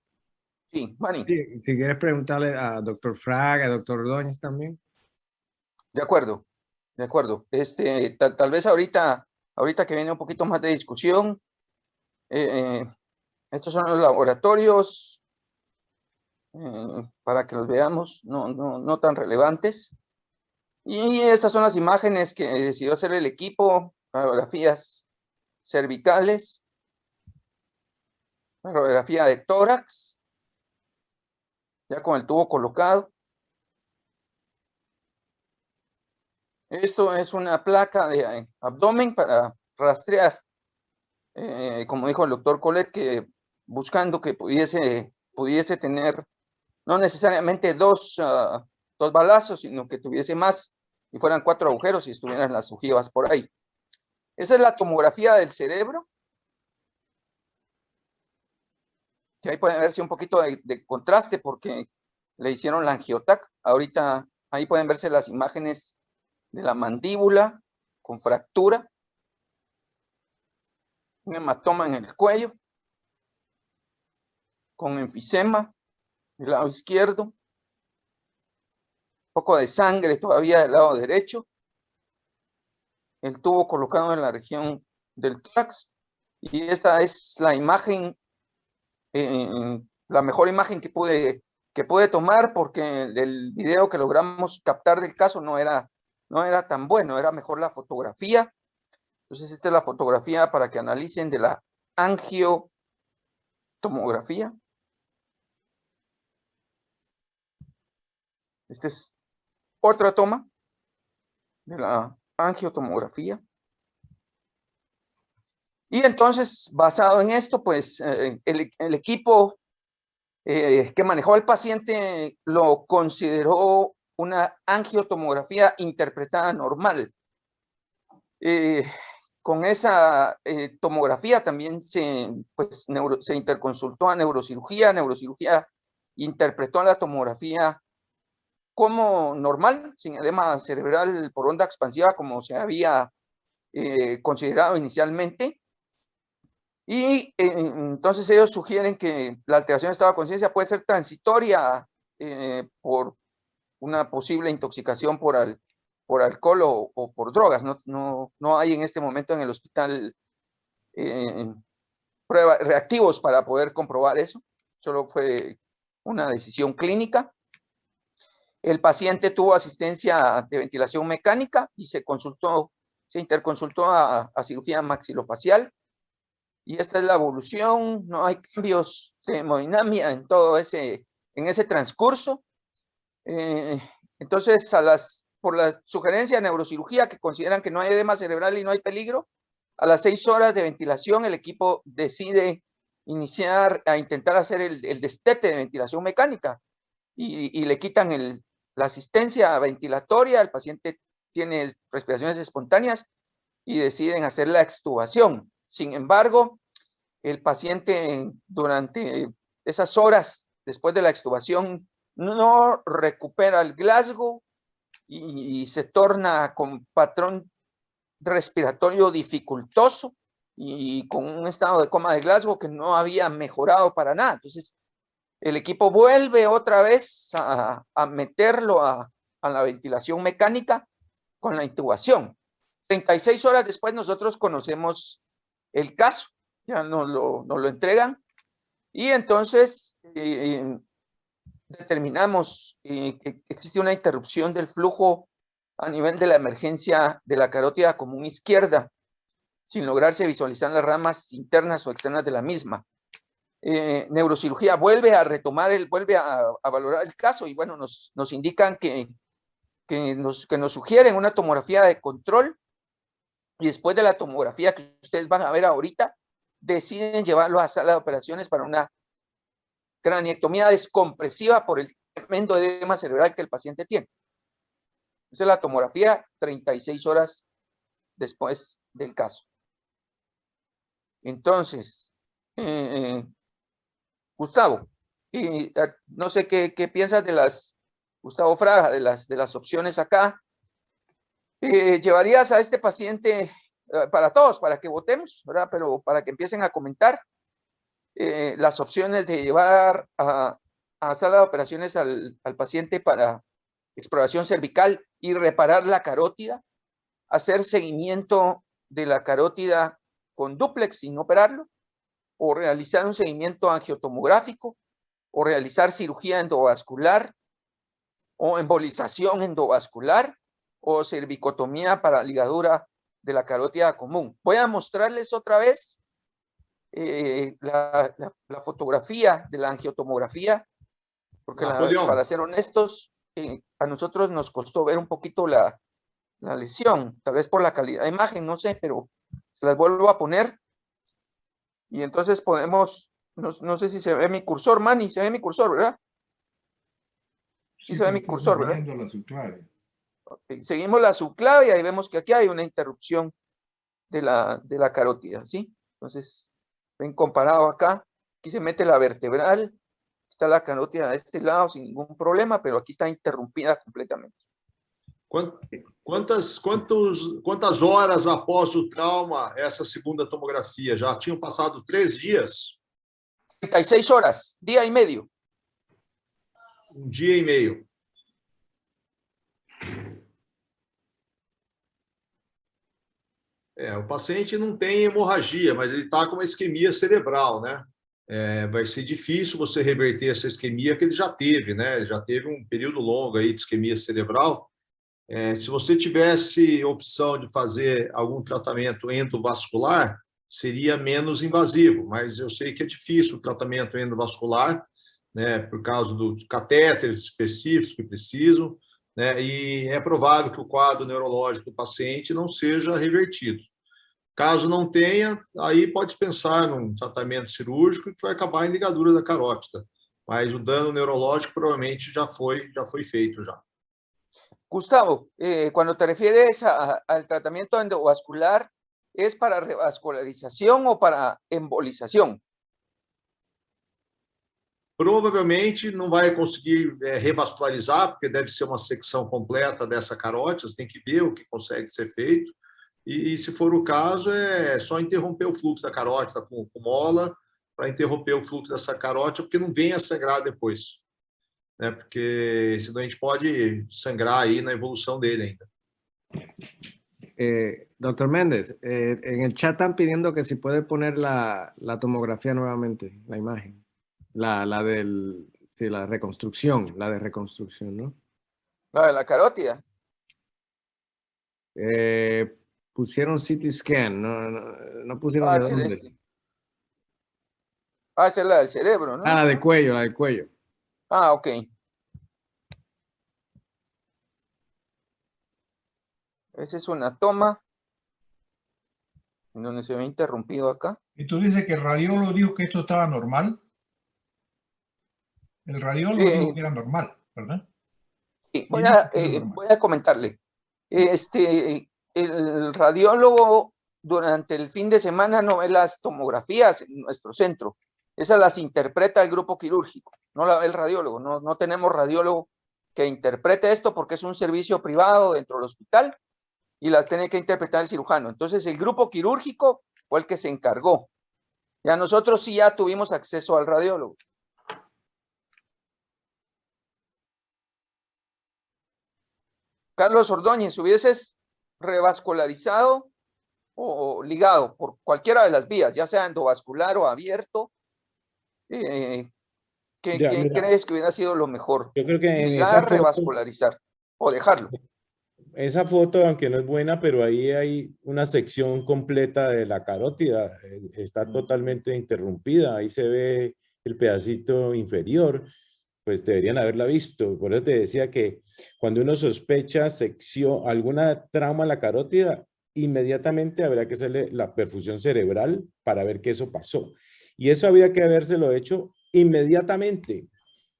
Sí, Manny. Si quieres preguntarle a doctor Fraga, a doctor Ordóñez también. De acuerdo, de acuerdo. Tal vez ahorita que viene un poquito más de discusión, estos son los laboratorios, para que los veamos, no tan relevantes. Y estas son las imágenes que decidió hacer el equipo: radiografías cervicales, radiografía de tórax, ya con el tubo colocado. Esto es una placa de abdomen para rastrear, como dijo el doctor Colette, que buscando que pudiese tener no necesariamente dos balazos, sino que tuviese más y fueran 4 agujeros y estuvieran las ojivas por ahí. Esta es la tomografía del cerebro. Que ahí pueden verse un poquito de contraste porque le hicieron la angiotac. Ahorita ahí pueden verse las imágenes de la mandíbula con fractura, un hematoma en el cuello, con enfisema del lado izquierdo, un poco de sangre todavía del lado derecho, el tubo colocado en la región del tórax, y esta es la imagen, la mejor imagen que pude tomar, porque el video que logramos captar del caso no era tan bueno, era mejor la fotografía. Entonces esta es la fotografía para que analicen de la angiotomografía. Esta es otra toma de la angiotomografía. Y entonces, basado en esto, pues el equipo que manejó al paciente lo consideró una angiotomografía interpretada normal. Con esa tomografía también se interconsultó a neurocirugía. Neurocirugía interpretó la tomografía como normal, sin edema cerebral por onda expansiva, como se había considerado inicialmente. Y entonces ellos sugieren que la alteración de estado de conciencia puede ser transitoria por una posible intoxicación por alcohol o por drogas. No hay en este momento en el hospital reactivos para poder comprobar eso. Solo fue una decisión clínica. El paciente tuvo asistencia de ventilación mecánica y se interconsultó a cirugía maxilofacial. Y esta es la evolución. No hay cambios de hemodinamia en ese transcurso. Entonces, por la sugerencia de neurocirugía, que consideran que no hay edema cerebral y no hay peligro, A las 6 horas de ventilación, el equipo decide intentar hacer el destete de ventilación mecánica y le quitan la asistencia ventilatoria, el paciente tiene respiraciones espontáneas y deciden hacer la extubación. Sin embargo, el paciente durante esas horas después de la extubación no recupera el Glasgow y se torna con patrón respiratorio dificultoso y con un estado de coma de Glasgow que no había mejorado para nada. Entonces, el equipo vuelve otra vez a meterlo a la ventilación mecánica con la intubación. 36 horas después nosotros conocemos el caso, ya nos lo entregan y entonces determinamos que existe una interrupción del flujo a nivel de la emergencia de la carótida común izquierda, sin lograrse visualizar las ramas internas o externas de la misma. Neurocirugía vuelve a retomar, vuelve a valorar el caso y bueno, nos indican que nos sugieren una tomografía de control y después de la tomografía que ustedes van a ver ahorita, deciden llevarlo a sala de operaciones para una craniectomía descompresiva por el tremendo edema cerebral que el paciente tiene. Esa es la tomografía 36 horas después del caso. Entonces, Gustavo, no sé qué piensas de Gustavo Fraga, de las opciones acá. ¿Llevarías a este paciente para todos, para que votemos, ¿verdad? Pero para que empiecen a comentar las opciones de llevar a sala de operaciones al paciente para exploración cervical y reparar la carótida, hacer seguimiento de la carótida con dúplex sin operarlo, o realizar un seguimiento angiotomográfico, o realizar cirugía endovascular, o embolización endovascular, o cervicotomía para ligadura de la carótida común. Voy a mostrarles otra vez la fotografía de la angiotomografía, porque para ser honestos, a nosotros nos costó ver un poquito la lesión, tal vez por la calidad de imagen, no sé, pero se las vuelvo a poner. Y entonces podemos, no sé si se ve mi cursor, Manny, se ve mi cursor, ¿verdad? Sí se ve mi cursor, ¿verdad? La subclavia. Okay. Seguimos la subclavia y vemos que aquí hay una interrupción de la carótida, ¿sí? Entonces, ven comparado acá, aquí se mete la vertebral, está la carótida de este lado sin ningún problema, pero aquí está interrumpida completamente. Quantas horas após o trauma essa segunda tomografia? Já tinham passado 3 dias? 36 horas, día y medio. Um dia e meio. O paciente não tem hemorragia, mas ele está com uma isquemia cerebral, né? Vai ser difícil você reverter essa isquemia que ele já teve, né? Ele já teve um período longo aí de isquemia cerebral. Se você tivesse opção de fazer algum tratamento endovascular, seria menos invasivo, mas eu sei que é difícil o tratamento endovascular, né? Por causa dos catéteres específicos que precisam, né? E é provável que o quadro neurológico do paciente não seja revertido. Caso não tenha, aí pode pensar num tratamento cirúrgico que vai acabar em ligadura da carótida, mas o dano neurológico provavelmente já foi feito já. Gustavo, cuando te refieres al tratamiento endovascular, ¿es para revascularización o para embolización? Provavelmente não vai conseguir revascularizar, porque deve ser uma secção completa dessa carótida, você tem que ver o que consegue ser feito, e se for o caso, é só interromper o fluxo da carótida com mola, para interromper o fluxo dessa carótida, porque não venha sangrar depois, né? Porque senão a gente pode sangrar aí na evolução dele ainda. Doctor Méndez, en el chat están pidiendo que si puede poner la tomografía nuevamente, la imagen. La reconstrucción, la de reconstrucción, ¿no? La de la carótida. Pusieron CT scan, no pusieron de dónde. Esa es la del cerebro, ¿no? La del cuello, la del cuello. Ok. Esa es una toma. en donde se ve interrumpido acá. Y tú dices que el radiólogo dijo que esto estaba normal. El radiólogo dijo que era normal, ¿verdad? Sí, Y dijo que era normal. voy a comentarle. El radiólogo durante el fin de semana no ve las tomografías en nuestro centro. Esas las interpreta el grupo quirúrgico, no la ve el radiólogo. No tenemos radiólogo que interprete esto porque es un servicio privado dentro del hospital y las tiene que interpretar el cirujano. Entonces el grupo quirúrgico fue el que se encargó. Ya nosotros sí ya tuvimos acceso al radiólogo. Carlos Ordóñez, ¿hubieses revascularizado o ligado por cualquiera de las vías, ya sea endovascular o abierto? ¿Qué crees que hubiera sido lo mejor? Yo creo que en Ligar, revascularizar o dejarlo. Esa foto, aunque no es buena, pero ahí hay una sección completa de la carótida, está totalmente interrumpida, ahí se ve el pedacito inferior, pues deberían haberla visto. Por eso te decía que cuando uno sospecha alguna trauma en la carótida, inmediatamente habrá que hacerle la perfusión cerebral para ver que eso pasó. Y eso habría que habérselo hecho inmediatamente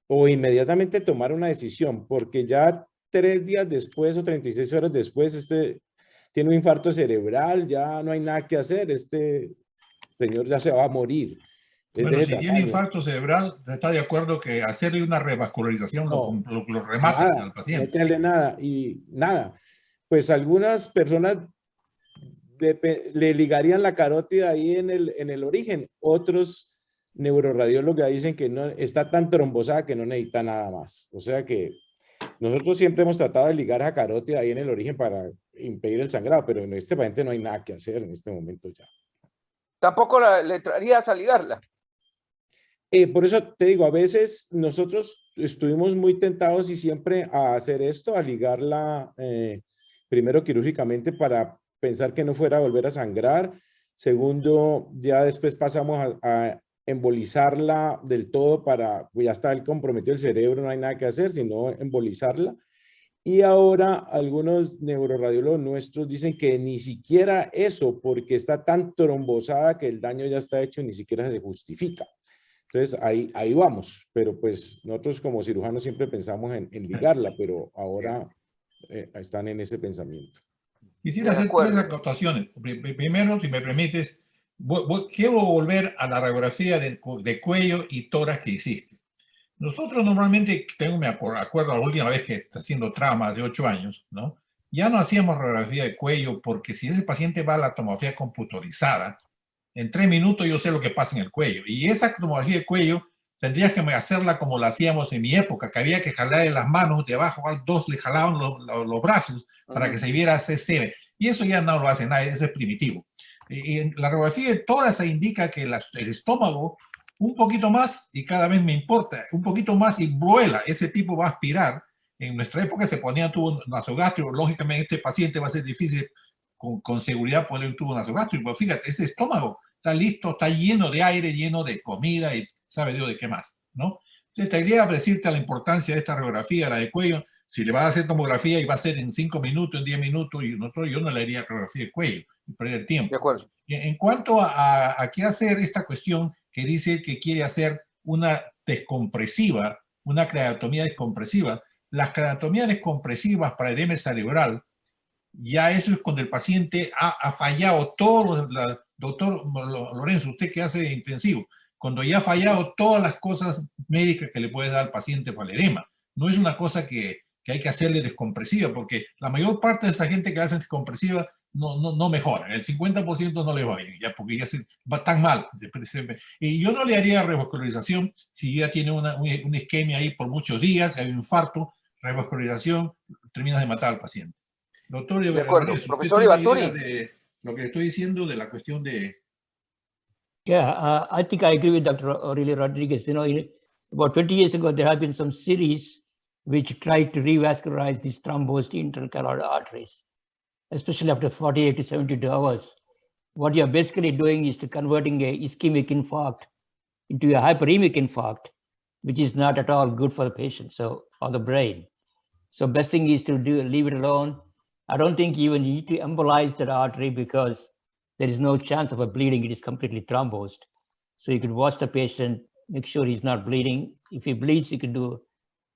o inmediatamente tomar una decisión, porque ya 3 días después o 36 horas después, tiene un infarto cerebral, ya no hay nada que hacer, este señor ya se va a morir. Bueno, si tiene infarto cerebral, ¿está de acuerdo que hacerle una revascularización lo remata al paciente? No meterle nada y nada. Pues algunas personas le ligarían la carótida ahí en el origen. Otros neuroradiólogos dicen que no está tan trombosada que no necesita nada más. O sea que nosotros siempre hemos tratado de ligar a carótida ahí en el origen para impedir el sangrado, pero en este paciente no hay nada que hacer en este momento ya. ¿Tampoco le traerías a ligarla? Por eso te digo, a veces nosotros estuvimos muy tentados y siempre a hacer esto, a ligarla primero quirúrgicamente para pensar que no fuera a volver a sangrar. Segundo, ya después pasamos a embolizarla del todo pues ya está comprometido el cerebro, no hay nada que hacer, sino embolizarla. Y ahora algunos neuroradiólogos nuestros dicen que ni siquiera eso, porque está tan trombosada que el daño ya está hecho y ni siquiera se justifica. Entonces ahí vamos, pero pues nosotros como cirujanos siempre pensamos en ligarla, pero ahora están en ese pensamiento. Quisiera hacer 3 acotaciones. Primero, si me permites, quiero volver a la radiografía de cuello y tórax que hiciste. Nosotros normalmente, me acuerdo la última vez que está haciendo traumas de 8 años, ¿no? Ya no hacíamos radiografía de cuello porque si ese paciente va a la tomografía computarizada, en 3 minutos yo sé lo que pasa en el cuello. Y esa tomografía de cuello tendrías que hacerla como la hacíamos en mi época, que había que jalarle las manos de abajo, dos le jalaban los brazos para que se viera CCB. Y eso ya no lo hace nadie, eso es primitivo. En la radiografía de tórax se indica que el estómago un poquito más, y cada vez me importa, un poquito más y vuela, ese tipo va a aspirar. En nuestra época se ponía tubo nasogástrico, lógicamente este paciente va a ser difícil con seguridad poner un tubo nasogástrico, pero fíjate, ese estómago está listo, está lleno de aire, lleno de comida y sabe Dios de qué más, ¿no? Entonces te quería decirte la importancia de esta radiografía, la de cuello. Si le vas a hacer tomografía y va a ser en 5 minutos, en 10 minutos, yo no le haría radiografía de cuello y perder tiempo. De acuerdo. En cuanto a qué hacer esta cuestión que dice que quiere hacer una descompresiva, una craneotomía descompresiva, las craneotomías descompresivas para edema cerebral, ya eso es cuando el paciente ha fallado todo, doctor Lorenzo, usted que hace intensivo, cuando ya ha fallado todas las cosas médicas que le puede dar al paciente para el edema. No es una cosa que hay que hacerle descompresiva, porque la mayor parte de esa gente que hace descompresiva no mejora. El 50% no le va bien, ya porque ya va tan mal. Y yo no le haría revascularización si ya tiene una isquemia ahí por muchos días, hay un infarto, revascularización, terminas de matar al paciente. Doctor, de acuerdo. Profesor Ibaturri. Lo que estoy diciendo de la cuestión de... Yeah, I think I agree with Dr. Aurelio Rodriguez. You know, about 20 years ago, there have been some series which tried to revascularize these thrombosed intercarotid arteries, especially after 48 to 72 hours. What you're basically doing is to converting a ischemic infarct into a hyperemic infarct, which is not at all good for the patient, or the brain. So best thing is to leave it alone. I don't think you even need to embolize that artery because there is no chance of a bleeding. It is completely thrombosed. So you could watch the patient, make sure he's not bleeding. If he bleeds, you can do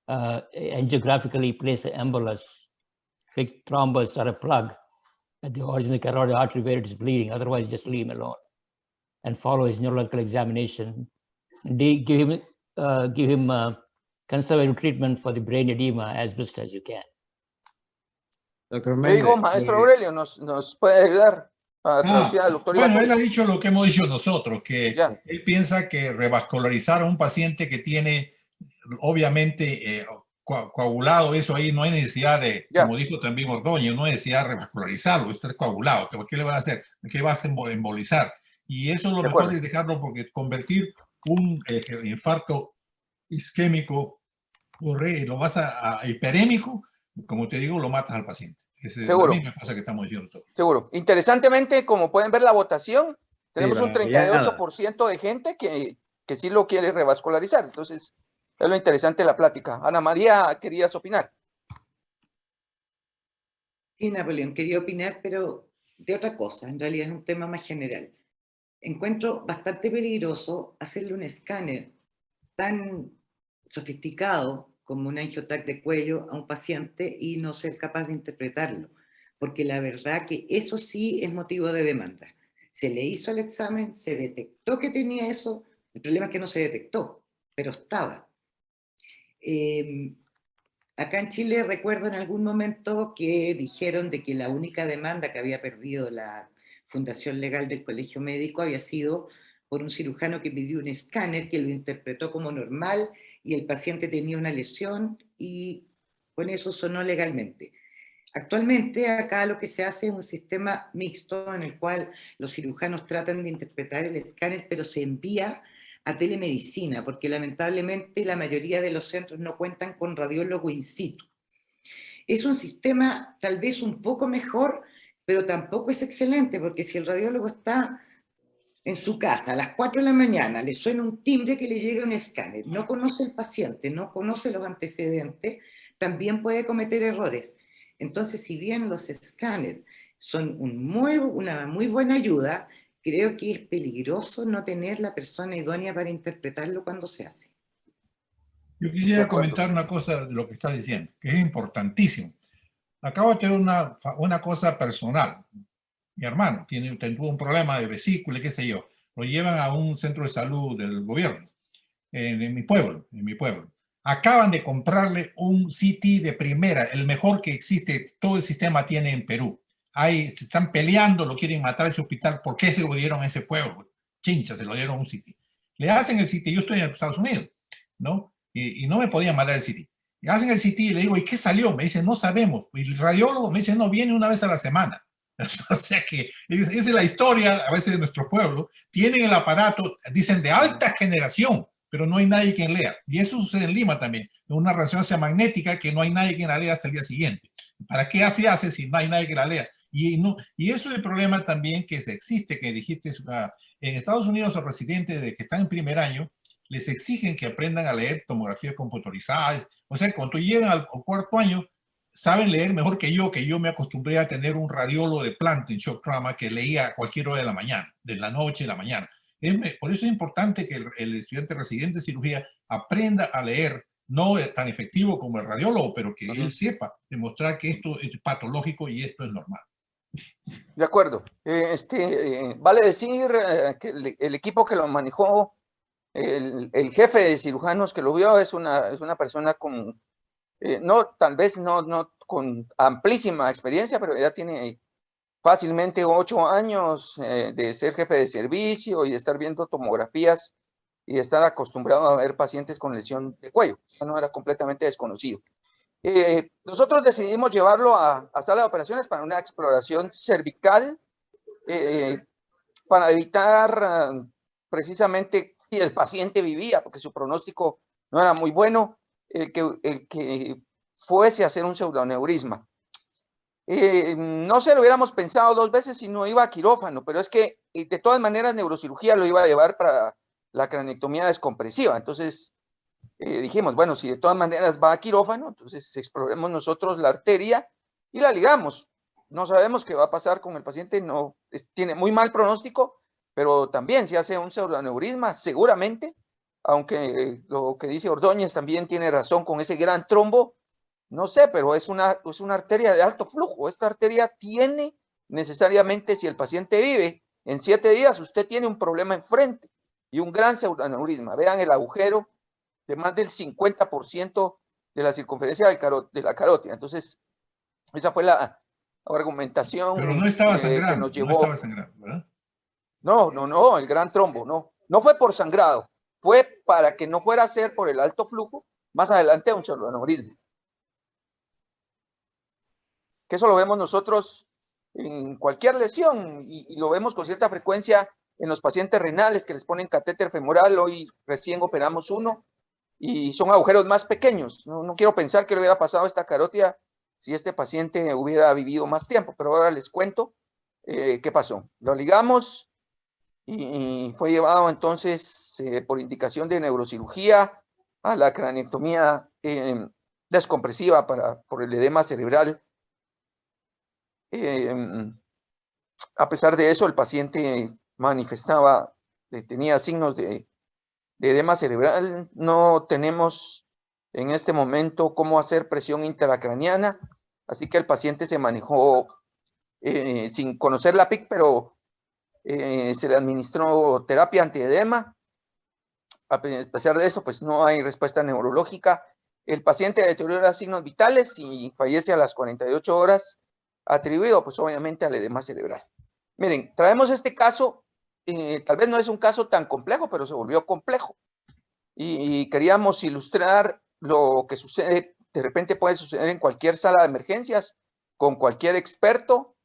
angiographically place an embolus, fake thrombus or a plug at the original carotid artery where it is bleeding. Otherwise, just leave him alone and follow his neurological examination. Give him conservative treatment for the brain edema as best as you can. Doctor Yo digo, Méndez, maestro Aurelio, nos puede ayudar a traducir al doctor Bueno, Iván. él ha dicho lo que hemos dicho nosotros, que Ya. él piensa que revascularizar a un paciente que tiene, obviamente, coagulado, eso ahí no hay necesidad de, Ya. como dijo también Ordóñez, no hay necesidad de revascularizarlo, está coagulado. ¿Qué le va a hacer? ¿Qué va a embolizar? Y eso lo De mejor acuerdo. es dejarlo, porque convertir un infarto isquémico, lo vas a hiperémico, como te digo, lo matas al paciente. Esa es Seguro. la misma cosa que estamos diciendo todos. Seguro. Interesantemente, como pueden ver la votación, tenemos la un mayoría 38% de gente que sí lo quiere revascularizar. Entonces, es lo interesante de la plática. Ana María, ¿querías opinar? Sí, Napoleón, quería opinar, pero de otra cosa, en realidad es un tema más general. Encuentro bastante peligroso hacerle un escáner tan sofisticado como un angiotac de cuello a un paciente y no ser capaz de interpretarlo, porque la verdad que eso sí es motivo de demanda. Se le hizo el examen, se detectó que tenía eso, el problema es que no se detectó, pero estaba. Acá en Chile recuerdo en algún momento que dijeron de que la única demanda que había perdido la Fundación Legal del Colegio Médico había sido por un cirujano que pidió un escáner que lo interpretó como normal y el paciente tenía una lesión y con eso sonó legalmente. Actualmente acá lo que se hace es un sistema mixto en el cual los cirujanos tratan de interpretar el escáner, pero se envía a telemedicina, porque lamentablemente la mayoría de los centros no cuentan con radiólogo in situ. Es un sistema tal vez un poco mejor, pero tampoco es excelente, porque si el radiólogo está en su casa a las 4 de la mañana, le suena un timbre que le llega un escáner, no conoce el paciente, no conoce los antecedentes, también puede cometer errores. Entonces, si bien los escáneres son una muy buena ayuda, creo que es peligroso no tener la persona idónea para interpretarlo cuando se hace. Yo quisiera comentar una cosa de lo que está diciendo, que es importantísimo. Acabo de tener una cosa personal. Mi hermano tuvo un problema de vesícula, qué sé yo. Lo llevan a un centro de salud del gobierno, en mi pueblo. Acaban de comprarle un CT de primera, el mejor que existe, todo el sistema tiene en Perú. Se están peleando, lo quieren matar a ese hospital. ¿Por qué se lo dieron a ese pueblo? Chincha, se lo dieron a un CT. Le hacen el CT, yo estoy en Estados Unidos, ¿no? Y no me podían mandar el CT. Le hacen el CT y le digo, ¿y qué salió? Me dice, no sabemos. Y el radiólogo me dice, no, viene una vez a la semana. O sea que esa es la historia a veces de nuestro pueblo. Tienen el aparato, dicen de alta generación, pero no hay nadie quien lea. Y eso sucede en Lima también. Una resonancia magnética que no hay nadie quien la lea hasta el día siguiente. ¿Para qué así hace si no hay nadie que la lea? Y eso es el problema también que existe, que dijiste, en Estados Unidos los residentes de que están en primer año les exigen que aprendan a leer tomografías computarizadas. O sea, cuando llegan al cuarto año, saben leer mejor que yo me acostumbré a tener un radiólogo de planta en shock trauma que leía a cualquier hora de la mañana, de la noche, de la mañana. Por eso es importante que el estudiante residente de cirugía aprenda a leer, no tan efectivo como el radiólogo, pero que él sepa demostrar que esto es patológico y esto es normal. De acuerdo. Vale decir que el equipo que lo manejó, el jefe de cirujanos que lo vio es una persona con, tal vez no con amplísima experiencia, pero ya tiene fácilmente 8 años de ser jefe de servicio y de estar viendo tomografías y de estar acostumbrado a ver pacientes con lesión de cuello. No era completamente desconocido. Nosotros decidimos llevarlo a sala de operaciones para una exploración cervical, para evitar precisamente si el paciente vivía, porque su pronóstico no era muy bueno, el que fuese a hacer un pseudoneurisma. No se lo hubiéramos pensado 2 veces si no iba a quirófano, pero es que de todas maneras neurocirugía lo iba a llevar para la craneectomía descompresiva. Entonces dijimos, bueno, si de todas maneras va a quirófano, entonces exploremos nosotros la arteria y la ligamos. no sabemos qué va a pasar con el paciente, no, tiene muy mal pronóstico, pero también si hace un pseudoaneurisma, seguramente, aunque lo que dice Ordóñez también tiene razón con ese gran trombo, no sé, pero es una arteria de alto flujo. Esta arteria tiene necesariamente, si el paciente vive, en 7 días usted tiene un problema enfrente y un gran pseudoaneurisma. Vean el agujero de más del 50% de la circunferencia de la carótida. Entonces, esa fue la argumentación Pero no estaba que sangrando, nos no llevó. estaba sangrando, ¿verdad? No, el gran trombo, no fue por sangrado, fue para que no fuera a ser por el alto flujo, más adelante un pseudoaneurisma. Que eso lo vemos nosotros en cualquier lesión y lo vemos con cierta frecuencia en los pacientes renales que les ponen catéter femoral. Hoy recién operamos uno y son agujeros más pequeños. No quiero pensar que le hubiera pasado a esta carótida si este paciente hubiera vivido más tiempo, pero ahora les cuento qué pasó. Lo ligamos y fue llevado entonces por indicación de neurocirugía a la craneectomía descompresiva por el edema cerebral. A pesar de eso, el paciente manifestaba, tenía signos de edema cerebral. No tenemos en este momento cómo hacer presión intracraniana, así que el paciente se manejó sin conocer la PIC, pero se le administró terapia antiedema. A pesar de eso, pues no hay respuesta neurológica. El paciente deteriora signos vitales y fallece a las 48 horas, atribuido pues obviamente al edema cerebral. Miren, traemos este caso, tal vez no es un caso tan complejo, pero se volvió complejo. Y queríamos ilustrar lo que sucede, de repente puede suceder en cualquier sala de emergencias, con cualquier experto,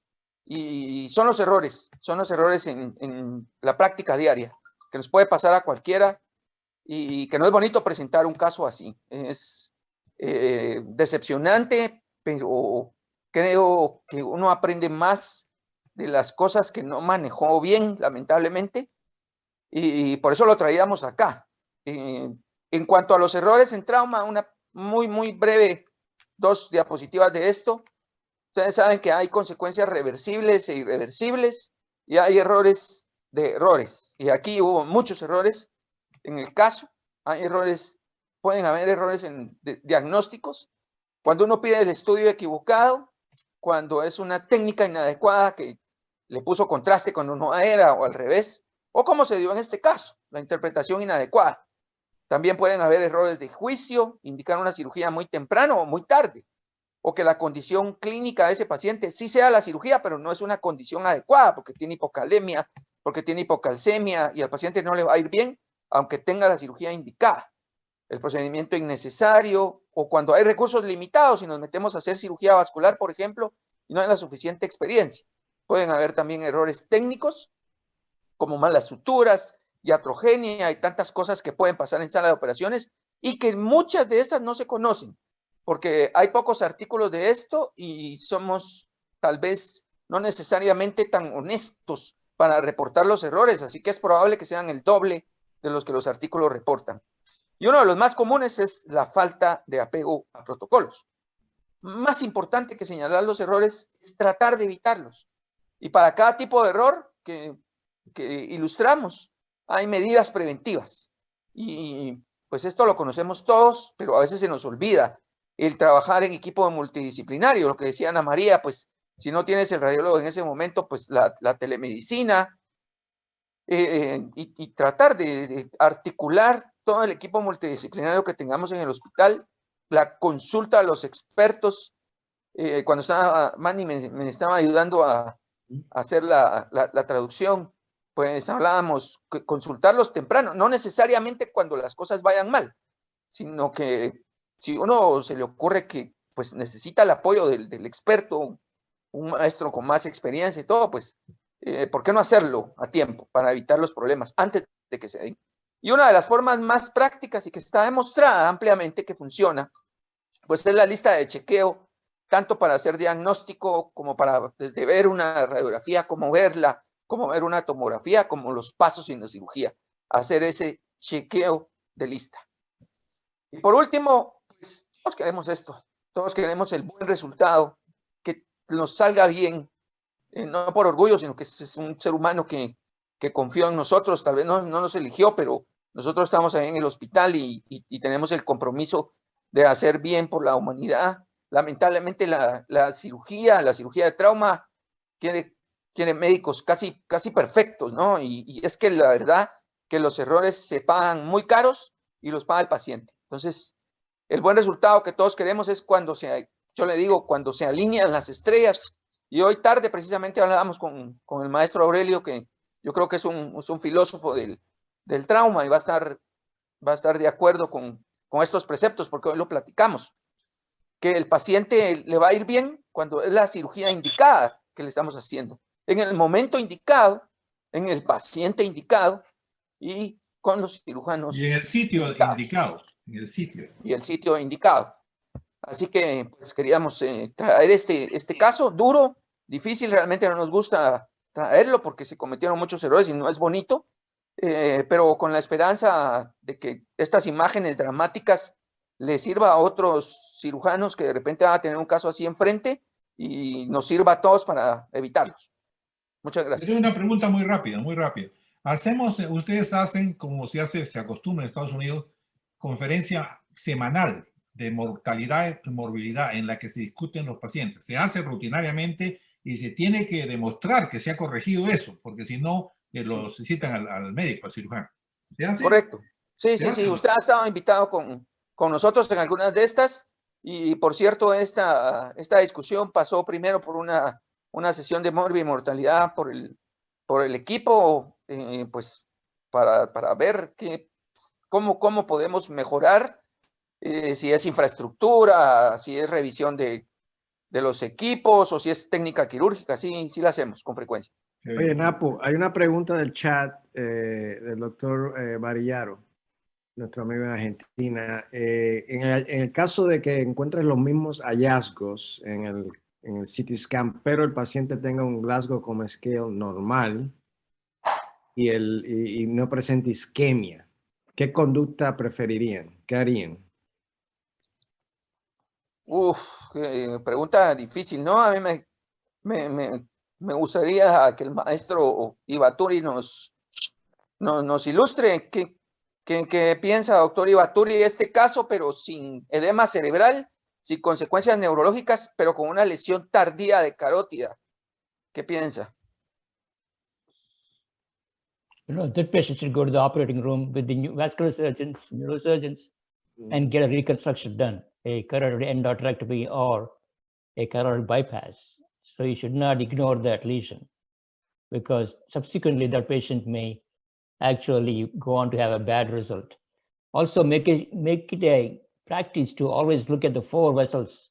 y son los errores en la práctica diaria, que nos puede pasar a cualquiera, y que no es bonito presentar un caso así. Es decepcionante, pero creo que uno aprende más de las cosas que no manejó bien, lamentablemente, y por eso lo traíamos acá. En cuanto a los errores en trauma, una muy breve, 2 diapositivas de esto. Ustedes saben que hay consecuencias reversibles e irreversibles, y hay errores de errores, y aquí hubo muchos errores en el caso. Hay errores, pueden haber errores en diagnósticos, cuando uno pide el estudio equivocado, cuando es una técnica inadecuada que le puso contraste cuando no era, o al revés, o como se dio en este caso, la interpretación inadecuada. También pueden haber errores de juicio, indicar una cirugía muy temprano o muy tarde, o que la condición clínica de ese paciente sí sea la cirugía, pero no es una condición adecuada, porque tiene hipocalemia, porque tiene hipocalcemia, y al paciente no le va a ir bien, aunque tenga la cirugía indicada. El procedimiento innecesario, o cuando hay recursos limitados y nos metemos a hacer cirugía vascular, por ejemplo, y no hay la suficiente experiencia. Pueden haber también errores técnicos, como malas suturas, iatrogenia y tantas cosas que pueden pasar en sala de operaciones, y que muchas de estas no se conocen, porque hay pocos artículos de esto y somos tal vez no necesariamente tan honestos para reportar los errores, así que es probable que sean el doble de los que los artículos reportan. Y uno de los más comunes es la falta de apego a protocolos. Más importante que señalar los errores es tratar de evitarlos. Y para cada tipo de error que ilustramos, hay medidas preventivas. Y pues esto lo conocemos todos, pero a veces se nos olvida el trabajar en equipo multidisciplinario. Lo que decía Ana María, pues si no tienes el radiólogo en ese momento, pues la telemedicina, y tratar de articular todo el equipo multidisciplinario que tengamos en el hospital, la consulta a los expertos. Cuando estaba Manny me estaba ayudando a hacer la traducción, pues hablábamos, consultarlos temprano, no necesariamente cuando las cosas vayan mal, sino que si uno se le ocurre que pues necesita el apoyo del experto, un maestro con más experiencia y todo, pues ¿por qué no hacerlo a tiempo para evitar los problemas antes de que se den? Y una de las formas más prácticas y que está demostrada ampliamente que funciona, pues es la lista de chequeo, tanto para hacer diagnóstico como para desde ver una radiografía, como verla, como ver una tomografía, como los pasos en la cirugía, hacer ese chequeo de lista. Y por último, pues todos queremos esto, todos queremos el buen resultado, que nos salga bien, no por orgullo, sino que es un ser humano que confió en nosotros, tal vez no nos eligió, pero nosotros estamos ahí en el hospital y tenemos el compromiso de hacer bien por la humanidad. Lamentablemente la cirugía de trauma quiere médicos casi perfectos, ¿no? Y es que la verdad que los errores se pagan muy caros y los paga el paciente. Entonces, el buen resultado que todos queremos es cuando yo le digo, cuando se alinean las estrellas. Y hoy tarde precisamente hablábamos con el maestro Aurelio, que yo creo que es un filósofo del trauma y va a estar de acuerdo con estos preceptos, porque hoy lo platicamos, que el paciente le va a ir bien cuando es la cirugía indicada que le estamos haciendo, en el momento indicado, en el paciente indicado y con los cirujanos. Y en el sitio indicado. En el sitio. Y el sitio indicado. Así que pues queríamos traer este caso duro, difícil, realmente no nos gusta traerlo porque se cometieron muchos errores y no es bonito, pero con la esperanza de que estas imágenes dramáticas le sirva a otros cirujanos que de repente van a tener un caso así enfrente y nos sirva a todos para evitarlos. Muchas gracias. Tengo una pregunta muy rápida, muy rápida. Ustedes hacen, como se acostumbra en Estados Unidos, conferencia semanal de mortalidad y morbilidad en la que se discuten los pacientes. Se hace rutinariamente y se tiene que demostrar que se ha corregido eso, porque si no, los citan al médico, al cirujano. ¿Se hace? Correcto. Sí. ¿Se Usted ha estado invitado con nosotros en algunas de estas y, por cierto, esta discusión pasó primero por una sesión de morbi y mortalidad por el equipo, pues para ver cómo podemos mejorar, si es infraestructura, si es revisión de los equipos o si es técnica quirúrgica. Sí la hacemos con frecuencia. Oye, Napo, hay una pregunta del chat del doctor Varillaro, nuestro amigo en Argentina. En el caso de que encuentres los mismos hallazgos en el CT scan, pero el paciente tenga un Glasgow Coma Scale normal y no presente isquemia, ¿qué conducta preferirían? ¿Qué harían? Pregunta difícil, ¿no? A mí me gustaría que el maestro Ibaturi nos ilustre qué piensa, doctor Ibaturi, este caso, pero sin edema cerebral, sin consecuencias neurológicas, pero con una lesión tardía de carótida. ¿Qué piensa? That patient should go to the operating room with the vascular surgeons, neurosurgeons, and get a reconstruction done, a carotid endarterectomy or a carotid bypass. So you should not ignore that lesion, because subsequently that patient may actually go on to have a bad result. Also, make it a practice to always look at the four vessels,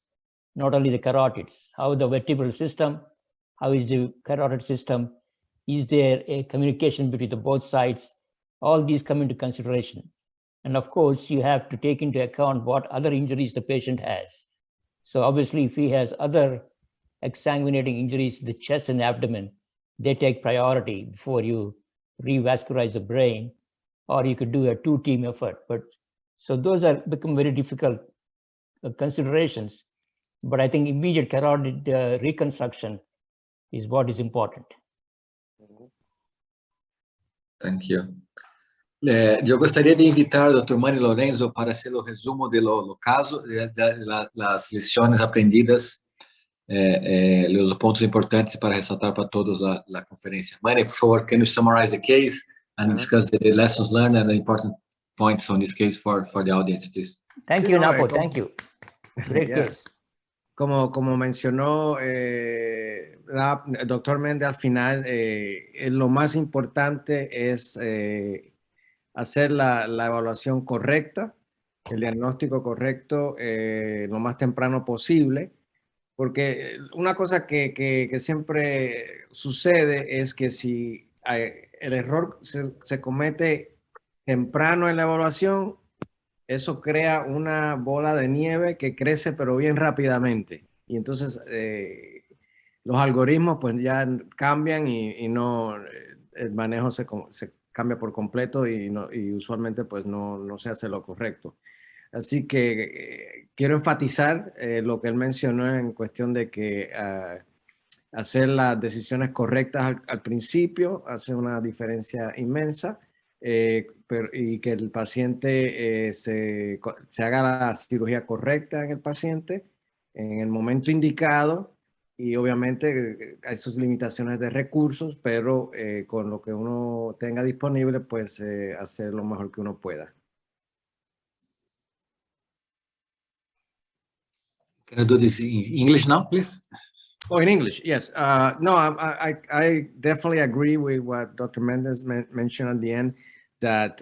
not only the carotids. How the vertebral system, how is the carotid system, is there a communication between the both sides? All these come into consideration. And of course, you have to take into account what other injuries the patient has. So obviously, if he has other exsanguinating injuries to the chest and abdomen, they take priority before you revascularize the brain, or you could do a two-team effort. But so those are become very difficult considerations. But I think immediate carotid reconstruction is what is important. Thank you. Eu gostaria de invitar o Dr. Manny Lorenzo para hacer o resumo do caso, das lições aprendidas, os pontos importantes para ressaltar para todos a conferência. Manny, por favor, can you summarize the case and discuss the lessons learned and the important points on this case for the audience, please? Thank you, Napo. Thank you. Great case. Como mencionó el doctor Méndez al final, lo más importante es hacer la evaluación correcta, el diagnóstico correcto lo más temprano posible, porque una cosa que siempre sucede es que si el error se comete temprano en la evaluación, eso crea una bola de nieve que crece pero bien rápidamente. Y entonces los algoritmos pues ya cambian y no, el manejo se cambia por completo y usualmente pues no se hace lo correcto. Así que quiero enfatizar lo que él mencionó en cuestión de que hacer las decisiones correctas al principio hace una diferencia inmensa, y que el paciente se haga la cirugía correcta en el paciente en el momento indicado, y obviamente hay sus limitaciones de recursos, pero con lo que uno tenga disponible, pues hacer lo mejor que uno pueda. Can I do this in English now, please? Oh, in English, yes. No, I definitely agree with what Dr. Mendez mentioned at the end, that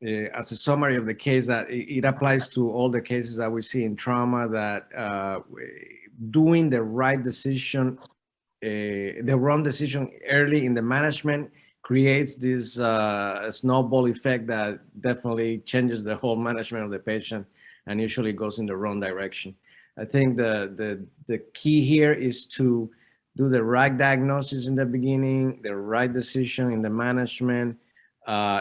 as a summary of the case, that it applies to all the cases that we see in trauma, that doing the right decision, the wrong decision early in the management creates this snowball effect that definitely changes the whole management of the patient and usually goes in the wrong direction. I think the key here is to do the right diagnosis in the beginning, the right decision in the management,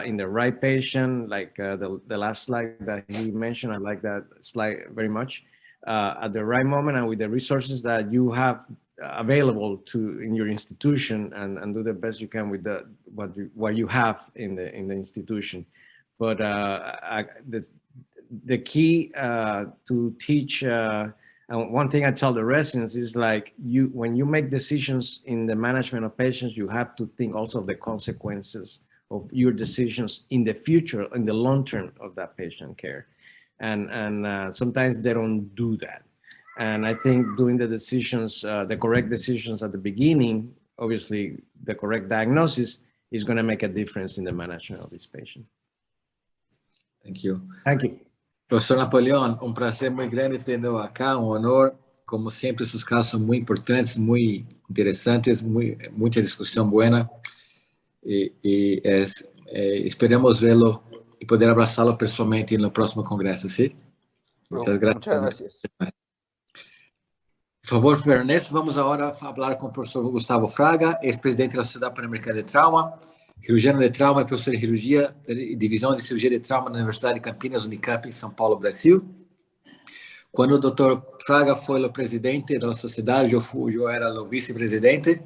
in the right patient, like the last slide that he mentioned. I like that slide very much. At the right moment and with the resources that you have available in your institution, and do the best you can with what you have in the institution. But the key to teach, and one thing I tell the residents is, like, when you make decisions in the management of patients, you have to think also of the consequences of your decisions in the future, in the long term of that patient care. And sometimes they don't do that. And I think doing the decisions, the correct decisions at the beginning, obviously the correct diagnosis, is going to make a difference in the management of this patient. Thank you. Thank you. Professor Napoleão, um prazer muito grande tê-lo acá, um honor. Como sempre, esses casos são muito importantes, muito interessantes, muita discussão boa. E esperamos vê-lo e poder abraçá-lo pessoalmente no próximo congresso, sim? Muchas gracias. Por favor, Ernesto, vamos agora falar com o professor Gustavo Fraga, ex-presidente da Sociedade Pan-Americana de Trauma, cirurgião de trauma e professor de cirurgia, divisão de cirurgia de trauma na Universidade de Campinas, Unicamp, em São Paulo, Brasil. Quando o Dr. Fraga foi o presidente da sociedade, eu era o vice-presidente,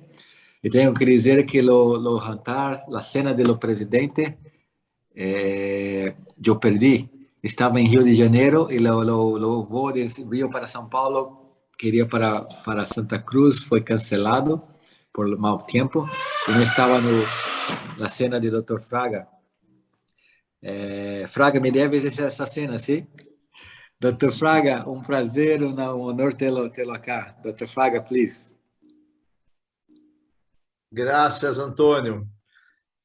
e tenho que dizer que o jantar, a cena do presidente, eu perdi. Estava em Rio de Janeiro, e o voo de Rio para São Paulo, que iria para Santa Cruz, foi cancelado por mau tempo, e não estava na cena de Dr. Fraga. Fraga, me deve essa cena, sim? Dr. Fraga, um prazer, um honor tê-lo acá. Dr. Fraga, please. Gracias, Antonio.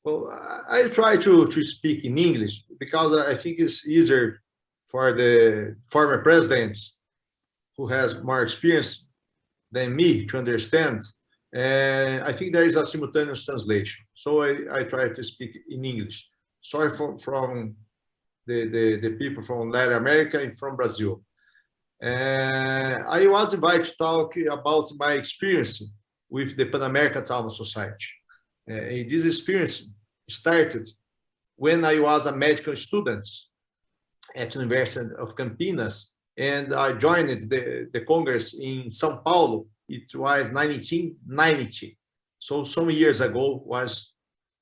Well, I try to speak in English because I think it's easier for the former presidents who has more experience than me to understand. And I think there is a simultaneous translation. So I try to speak in English. Sorry from the people from Latin America and from Brazil. I was invited to talk about my experience with the Pan American Trauma Society. And this experience started when I was a medical student at the University of Campinas, and I joined the Congress in São Paulo. It was 1990. So some years ago was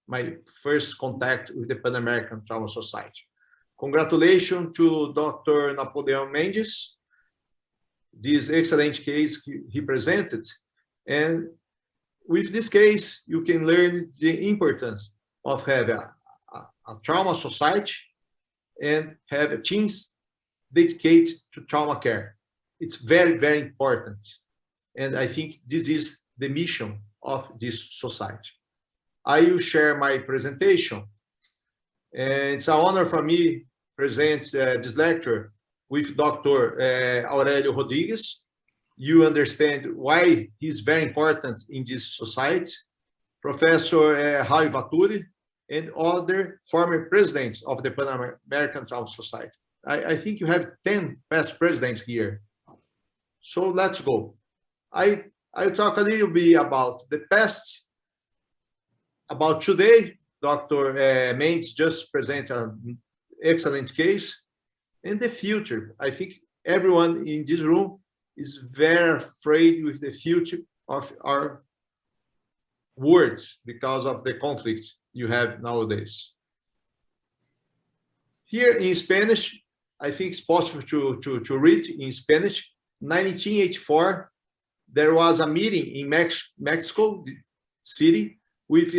my first contact with the Pan American Trauma Society. Congratulations to Dr. Napoleão Mendes, this excellent case he presented. And with this case, you can learn the importance of having a trauma society and have teams dedicated to trauma care. It's very, very important. And I think this is the mission of this society. I will share my presentation. And it's an honor for me to present this lecture with Dr. Aurelio Rodrigues. You understand why he's very important in this society. Professor Raul Vaturi and other former presidents of the Pan American Trauma Society. I think you have 10 past presidents here. So let's go. I'll talk a little bit about the past. About today, Dr. Mendes just presented excellent case. And the future, I think everyone in this room is very afraid with the future of our words because of the conflict you have nowadays. Here in Spanish, I think it's possible to read in Spanish. 1984, there was a meeting in Mexico City with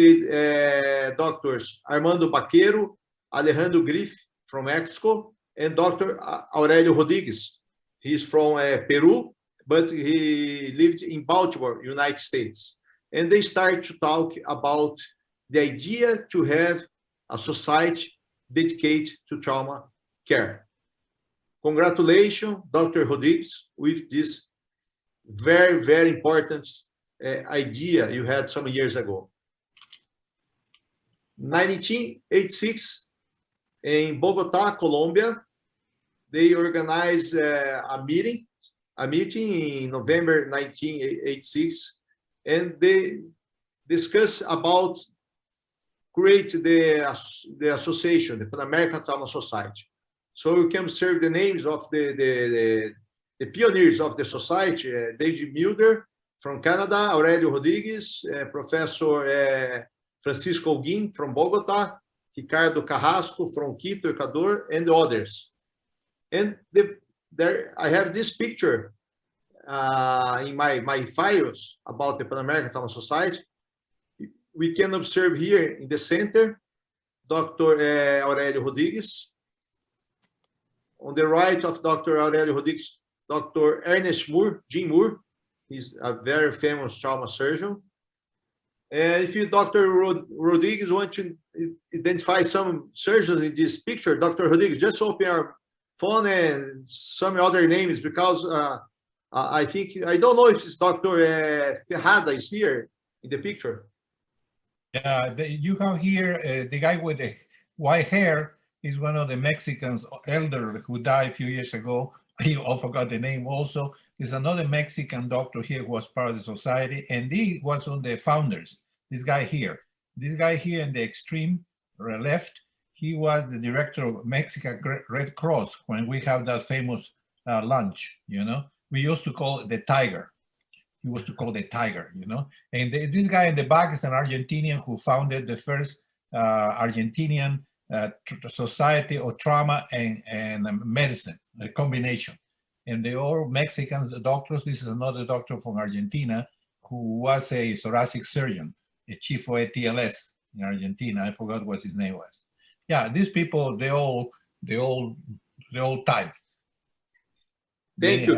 doctors Armando Baquero, Alejandro Griff from Mexico, and Dr. Aurelio Rodriguez. He's from Peru, but he lived in Baltimore, United States. And they started to talk about the idea to have a society dedicated to trauma care. Congratulations, Dr. Rodriguez, with this very, very important idea you had some years ago. 1986, in Bogota, Colombia, they organized a meeting in November 1986, and they discussed about create the association, the Pan American Trauma Society. So you can observe the names of the pioneers of the society, David Milder from Canada, Aurelio Rodriguez, Professor Francisco Holguin from Bogota, Ricardo Carrasco from Quito, Ecuador, and others. And there I have this picture in my files about the Pan American Trauma Society. We can observe here in the center, Dr. Aurelio Rodriguez. On the right of Dr. Aurelio Rodriguez, Dr. Ernest Moore, Jim Moore. He's a very famous trauma surgeon. And if you, Dr. Rodriguez, want to identify some surgeons in this picture, Dr. Rodriguez, just open your phone and some other names, because I think, I don't know if it's Dr. Tejada is here in the picture. Yeah, you have here the guy with the white hair is one of the Mexicans, elder, who died a few years ago. I forgot the name also. There's another Mexican doctor here who was part of the society, and he was on the founders. This guy here in the extreme left, he was the director of Mexican Red Cross when we have that famous lunch, you know. We used to call it the Tiger. He was to call the Tiger, you know. And this guy in the back is an Argentinian who founded the first Argentinian Society of Trauma and Medicine, a combination. And they all Mexican doctors. This is another doctor from Argentina who was a thoracic surgeon, a chief of ATLS in Argentina. I forgot what his name was. Yeah, these people, they all type. Thank you.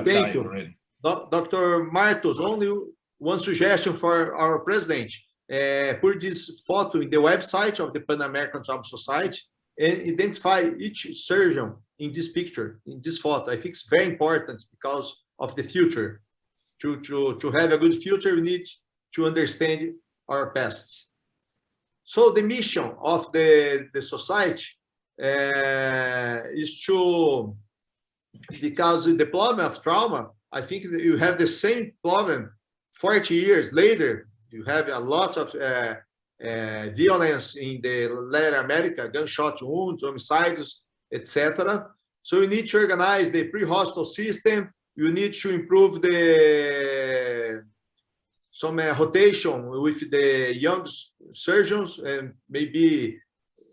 Dr. Martos, only one suggestion for our president. Put this photo in the website of the Pan American Trauma Society and identify each surgeon in this picture, in this photo. I think it's very important because of the future. To have a good future, we need to understand our past. So the mission of the society is to, because the problem of trauma, I think that you have the same problem 40 years later. You have a lot of violence in the Latin America, gunshot wounds, homicides, etc. So you need to organize the pre-hospital system. You need to improve some rotation with the young surgeons and maybe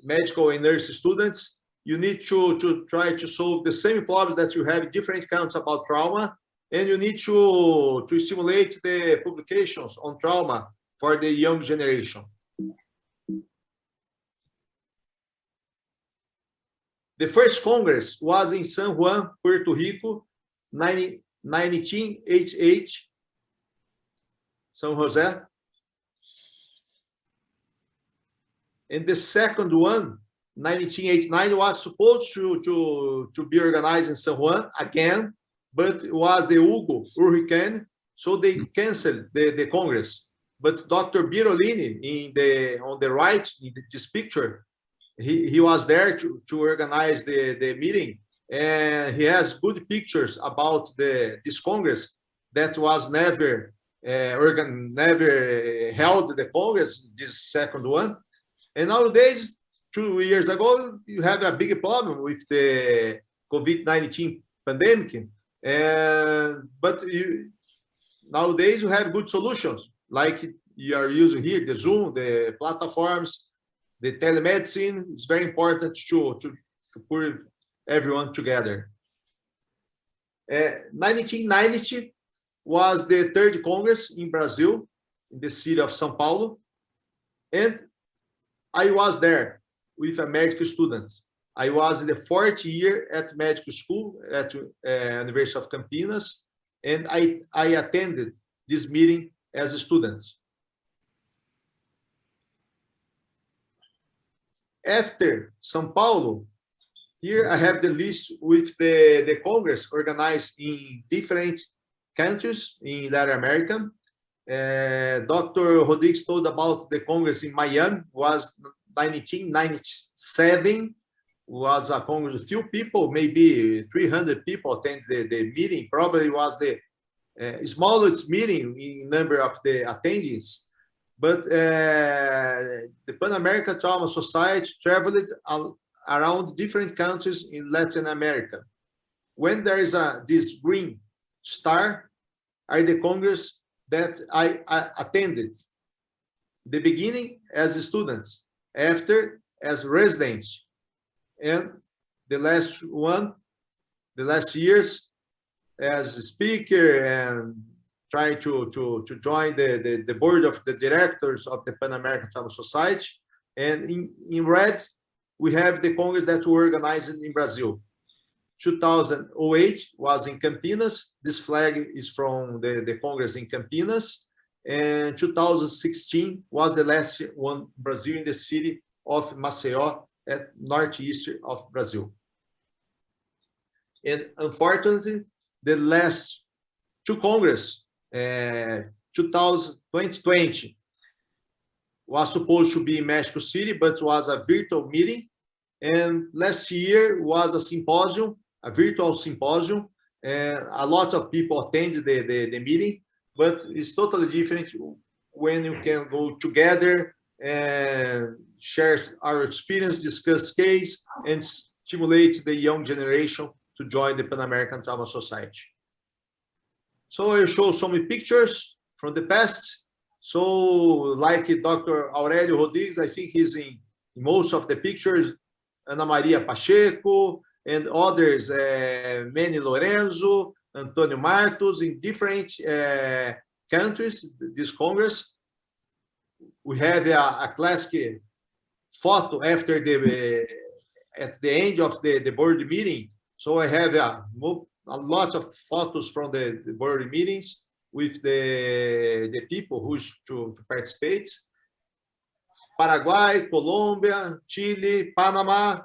medical and nurse students. You need to try to solve the same problems that you have in different countries about trauma. And you need to stimulate the publications on trauma for the young generation. The first Congress was in San Juan, Puerto Rico, 1988, San Jose. And the second one, 1989, was supposed to be organized in San Juan again, but it was the Hugo hurricane, so they canceled the Congress. But Dr. Birolini, on the right, in this picture, he was there to organize the meeting, and he has good pictures about this Congress that was never held the Congress, this second one. And nowadays, 2 years ago, you have a big problem with the COVID-19 pandemic, but nowadays you have good solutions, like you are using here, the Zoom, the platforms, the telemedicine. It's very important to put everyone together. 1990 was the third Congress in Brazil, in the city of São Paulo, and I was there with a medical student. I was in the 4th year at medical school at University of Campinas, and I attended this meeting as a student. After São Paulo, here I have the list with the Congress organized in different countries in Latin America. Dr. Rodrigues told about the Congress in Miami, was 1997, was a Congress with few people, maybe 300 people attended the meeting. Probably was the smallest meeting in number of the attendees. But the Pan American Trauma Society traveled around different countries in Latin America. When there is this green star, are the Congress that I attended. The beginning as students, after as residents, and the last years as a speaker and try to join the board of the directors of the Pan American Trauma Society. And in red, we have the Congress that were organized in Brazil. 2008 was in Campinas. This flag is from the Congress in Campinas. And 2016 was the last one, Brazil, in the city of Maceió at northeast of Brazil. And unfortunately, the last two Congress, 2020, was supposed to be in Mexico City, but was a virtual meeting. And last year was a symposium, a virtual symposium, and a lot of people attended the meeting, but it's totally different when you can go together and share our experience, discuss case, and stimulate the young generation to join the Pan American Trauma Society. So I show some pictures from the past. So like Dr. Aurelio Rodrigues, I think he's in most of the pictures, Ana Maria Pacheco, and others, Manny Lorenzo, Antonio Martos, in different countries, this Congress. We have a classic photo after at the end of the board meeting. So I have a lot of photos from the board meetings with the people who to participate. Paraguay, Colombia, Chile, Panama,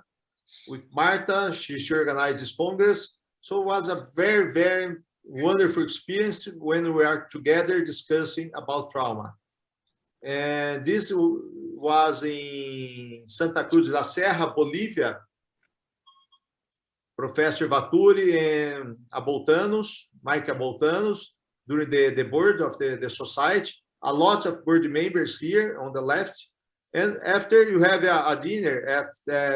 with Marta, she organized this Congress. So it was a very, very wonderful experience when we are together discussing about trauma. And this was in Santa Cruz de la Serra, Bolivia. Professor Vaturi and Mike Aboltanos, during the board of the society. A lot of board members here on the left. And after you have a dinner at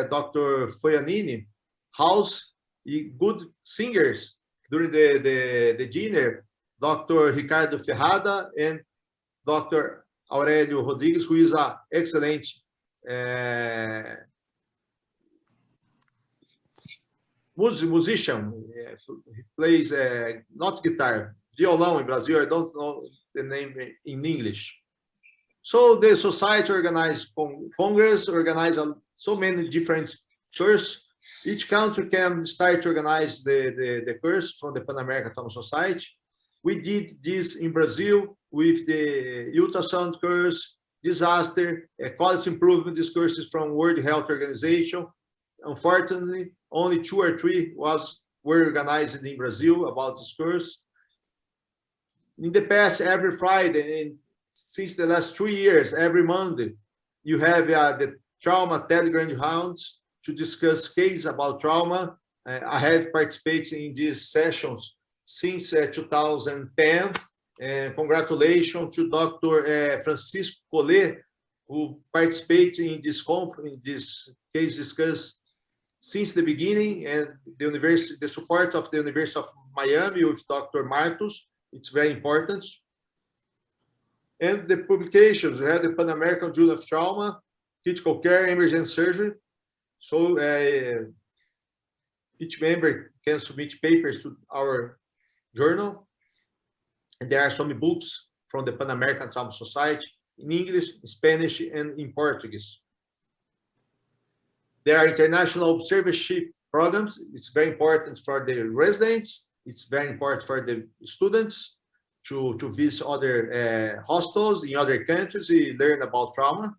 Dr. Foianini house, good singers during the dinner, Dr. Ricardo Ferrada and Dr. Aurelio Rodrigues, who is an excellent musician. He plays not guitar, violão in Brazil. I don't know the name in English. So the society organized Congress, organized so many different courses. Each country can start to organize the course from the Pan American Trauma Society. We did this in Brazil with the ultrasound course, disaster, quality improvement discourses from World Health Organization. Unfortunately, only 2 or 3 were organized in Brazil about this course. In the past, every Friday, and since the last 3 years, every Monday, you have the trauma Telegram rounds to discuss cases about trauma. I have participated in these sessions since 2010. Congratulations to Dr. Francisco Collet, who participate in this conference, in this case discussed since the beginning, and the support of the University of Miami with Dr. Martus, it's very important. And the publications, we have the Pan American Journal of Trauma, Critical Care, Emergency Surgery. So each member can submit papers to our journal. And there are some books from the Pan American Trauma Society in English, Spanish, and in Portuguese. There are international observership programs. It's very important for the residents. It's very important for the students to visit other hospitals in other countries, learn about trauma.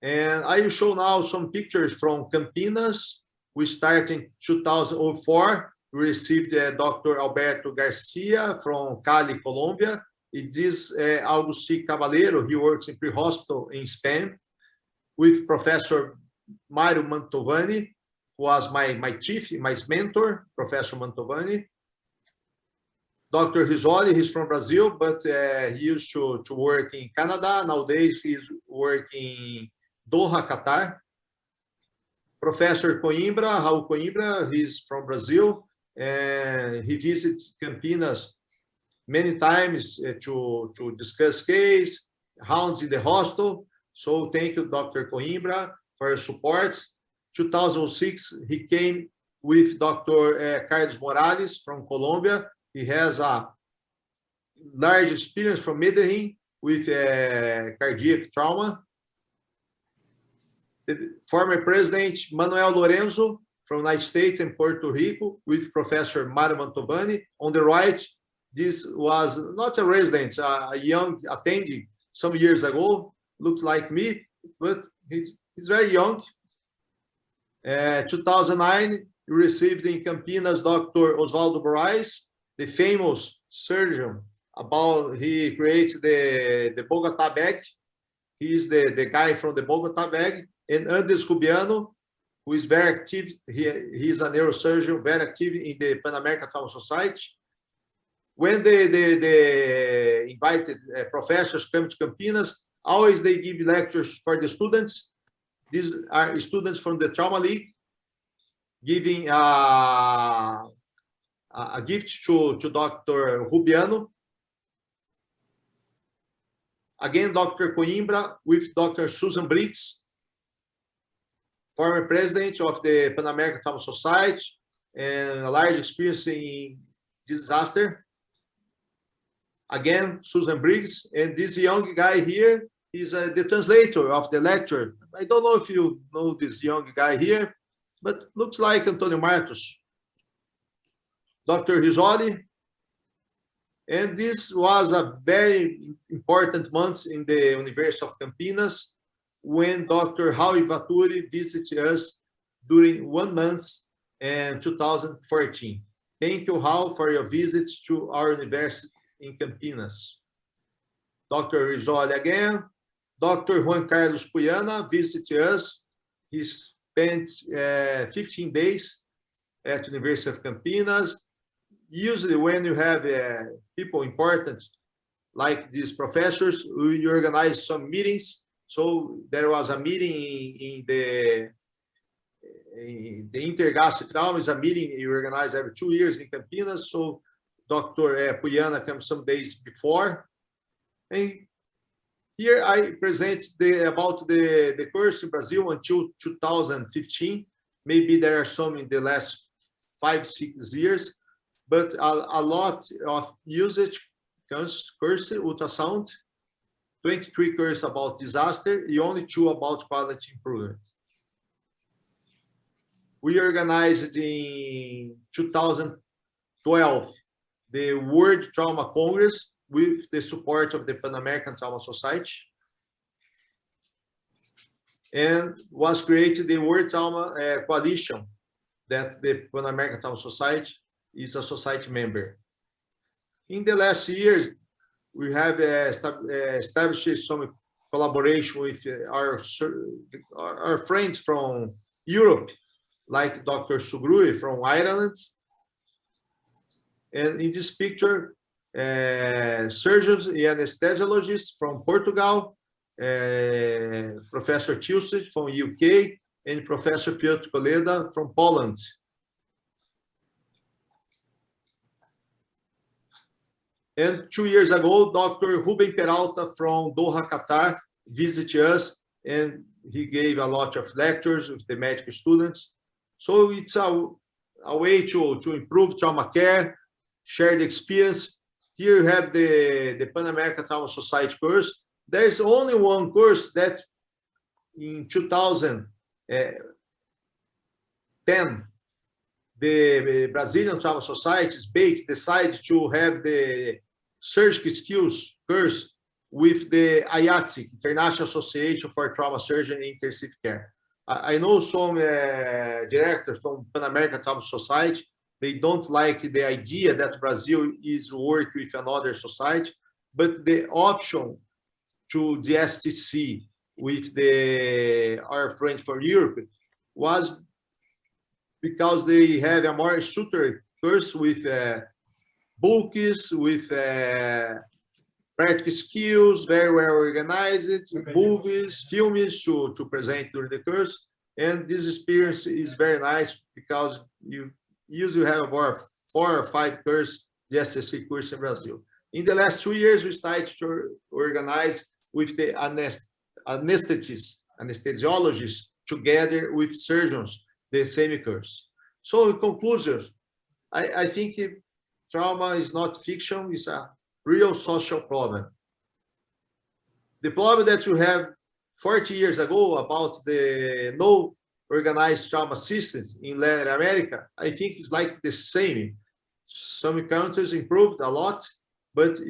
And I will show now some pictures from Campinas. We started in 2004. We received Dr. Alberto Garcia from Cali, Colombia. It is Agustín Caballero. He works in pre-hospital in Spain with Professor Mario Mantovani, who was my mentor, Professor Mantovani. Dr. Risoli, he's from Brazil, but he used to work in Canada. Nowadays, he's working in Doha, Qatar. Professor Coimbra, Raul Coimbra, he's from Brazil, and he visits Campinas many times to discuss case, rounds in the hospital. So thank you, Dr. Coimbra, for your support. 2006, he came with Dr. Carlos Morales from Colombia. He has a large experience from Medellin with cardiac trauma. The former President Manuel Lorenzo from the United States and Puerto Rico with Professor Mario Mantovani. On the right, this was not a resident, a young attendee some years ago, looks like me, but he's very young. 2009, we received in Campinas Dr. Osvaldo Moraes, the famous surgeon he creates the Bogotá bag. He's the guy from the Bogotá bag. And Andres Rubiano, who is very active. He's a neurosurgeon, very active in the Pan American Trauma Society. When the invited professors come to Campinas, always they give lectures for the students. These are students from the Trauma League, giving a gift to Dr. Rubiano. Again, Dr. Coimbra with Dr. Susan Briggs, former president of the Pan American Trauma Society and a large experience in disaster. Again, Susan Briggs, and this young guy here is the translator of the lecture. I don't know if you know this young guy here, but looks like Antonio Martus. Dr. Risoli, and this was a very important month in the University of Campinas when Dr. Raul Vaturi visited us during 1 month in 2014. Thank you, Raul, for your visit to our university in Campinas. Dr. Risoli again. Dr. Juan Carlos Puyana visited us. He spent 15 days at the University of Campinas. Usually when you have people important like these professors, we organize some meetings. So there was a meeting in the Intergasto Trauma, is a meeting you organize every 2 years in Campinas. So Dr. Puyana comes some days before. And here I present about the course in Brazil until 2015. Maybe there are some in the last 5-6 years, but a lot of usage course, ultrasound, 23 courses about disaster, and only 2 about quality improvement. We organized in 2012 the World Trauma Congress with the support of the Pan American Trauma Society, and was created the World Trauma Coalition that the Pan American Trauma Society is a society member. In the last years, we have established some collaboration with our friends from Europe, like Dr. Sugrui from Ireland. And in this picture, surgeons and anesthesiologists from Portugal, Professor Tilsit from UK, and Professor Piotr Koleda from Poland. And 2 years ago, Dr. Ruben Peralta from Doha, Qatar, visited us, and he gave a lot of lectures with the medical students. So it's a way to improve trauma care, share the experience. Here you have the Pan American Trauma Society course. There's only one course that in 2010, the Brazilian Trauma Society decided to have the surgical skills course with the IATSE, International Association for Trauma Surgery and Intensive Care. I know some directors from Pan American Trauma Society, they don't like the idea that Brazil is working with another society, but the option to the STC with our friends from Europe was because they have a more structured course with books, with practical skills, very well organized, movies, films to present during the course. And this experience is very nice because you usually have about 4 or 5 courses, the STC course in Brazil. In the last 2 years, we started to organize with the anesthesiologists together with surgeons, the same course. So in conclusion, I think trauma is not fiction, it's a real social problem. The problem that you have 40 years ago about the no organized trauma systems in Latin America, I think it's like the same. Some countries improved a lot, but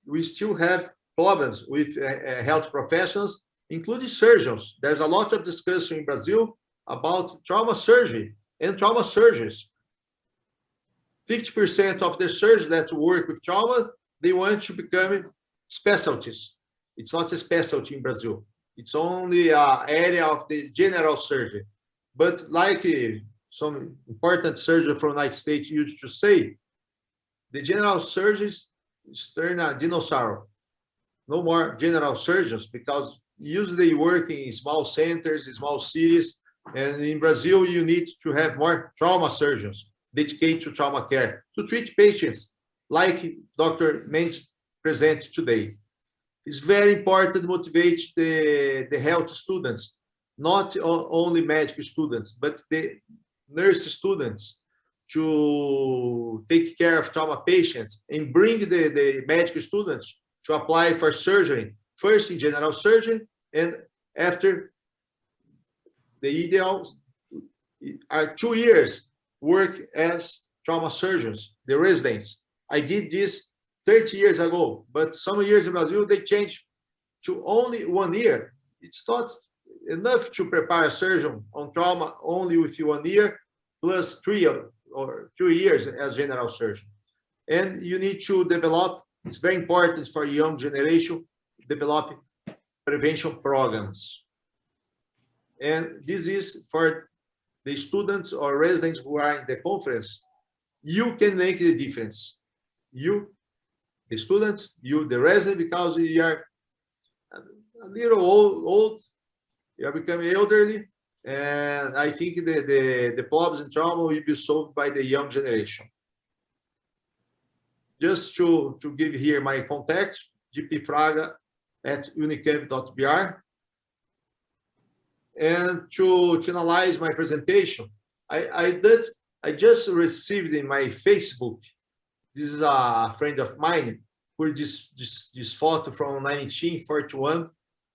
we still have problems with health professionals, including surgeons. There's a lot of discussion in Brazil about trauma surgery and trauma surgeons. 50% of the surgeons that work with trauma, they want to become specialties. It's not a specialty in Brazil. It's only an area of the general surgery. But like some important surgeon from the United States used to say, the general surgeons turn a dinosaur. No more general surgeons because usually they work in small centers, small cities. And in Brazil, you need to have more trauma surgeons dedicated to trauma care to treat patients like Dr. Mendes presented today. It's very important to motivate the health students, not only medical students, but the nurse students to take care of trauma patients and bring the medical students to apply for surgery, first in general surgery, and after the ideal are 2 years work as trauma surgeons, the residents. I did this 30 years ago, but some years in Brazil, they changed to only 1 year. It's not enough to prepare a surgeon on trauma only with 1 year, plus 3 or 2 years as general surgeon. And you need to develop, it's very important for young generation, develop prevention programs. And this is for the students or residents who are in the conference. You can make the difference. You, the students, you, the resident, because you are a little old, you are becoming elderly, and I think the problems in trauma will be solved by the young generation. Just to give here my contact, gpfraga@unicamp.br. And to finalize my presentation, I just received in my Facebook, this is a friend of mine, who this photo from 1941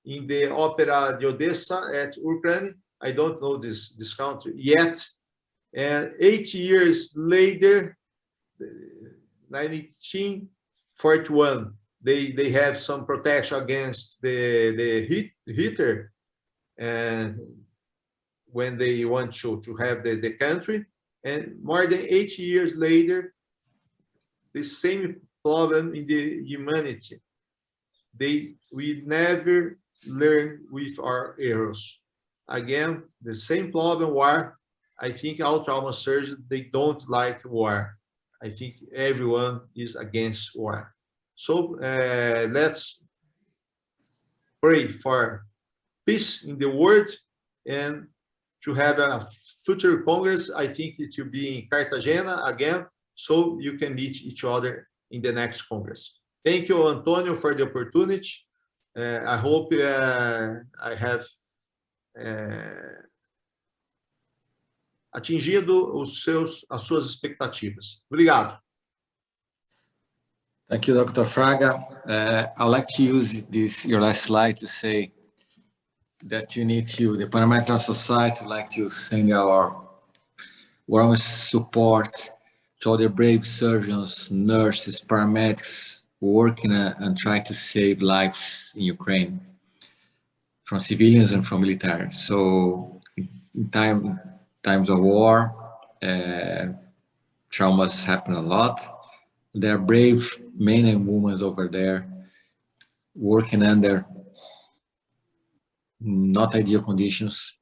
in the Opera de Odessa at Ukraine. I don't know this country yet. And 8 years later, 1941, they have some protection against the Hitler, and when they want to have the country. And more than 8 years later, the same problem in the humanity. We never learn with our errors. Again, the same problem war. I think all trauma surgeons, they don't like war. I think everyone is against war. So let's pray for peace in the world and to have a future Congress. I think it will be in Cartagena again, so you can meet each other in the next Congress. Thank you, Antonio, for the opportunity. I hope I have atingido as suas expectativas. Obrigado. Thank you, Dr. Fraga. I'd like to use your last slide to say that you need to, the Pan-American Society, would like to send our warmest support to all the brave surgeons, nurses, paramedics working and trying to save lives in Ukraine, from civilians and from military. So in times of war, traumas happen a lot. There are brave men and women over there working under not ideal conditions,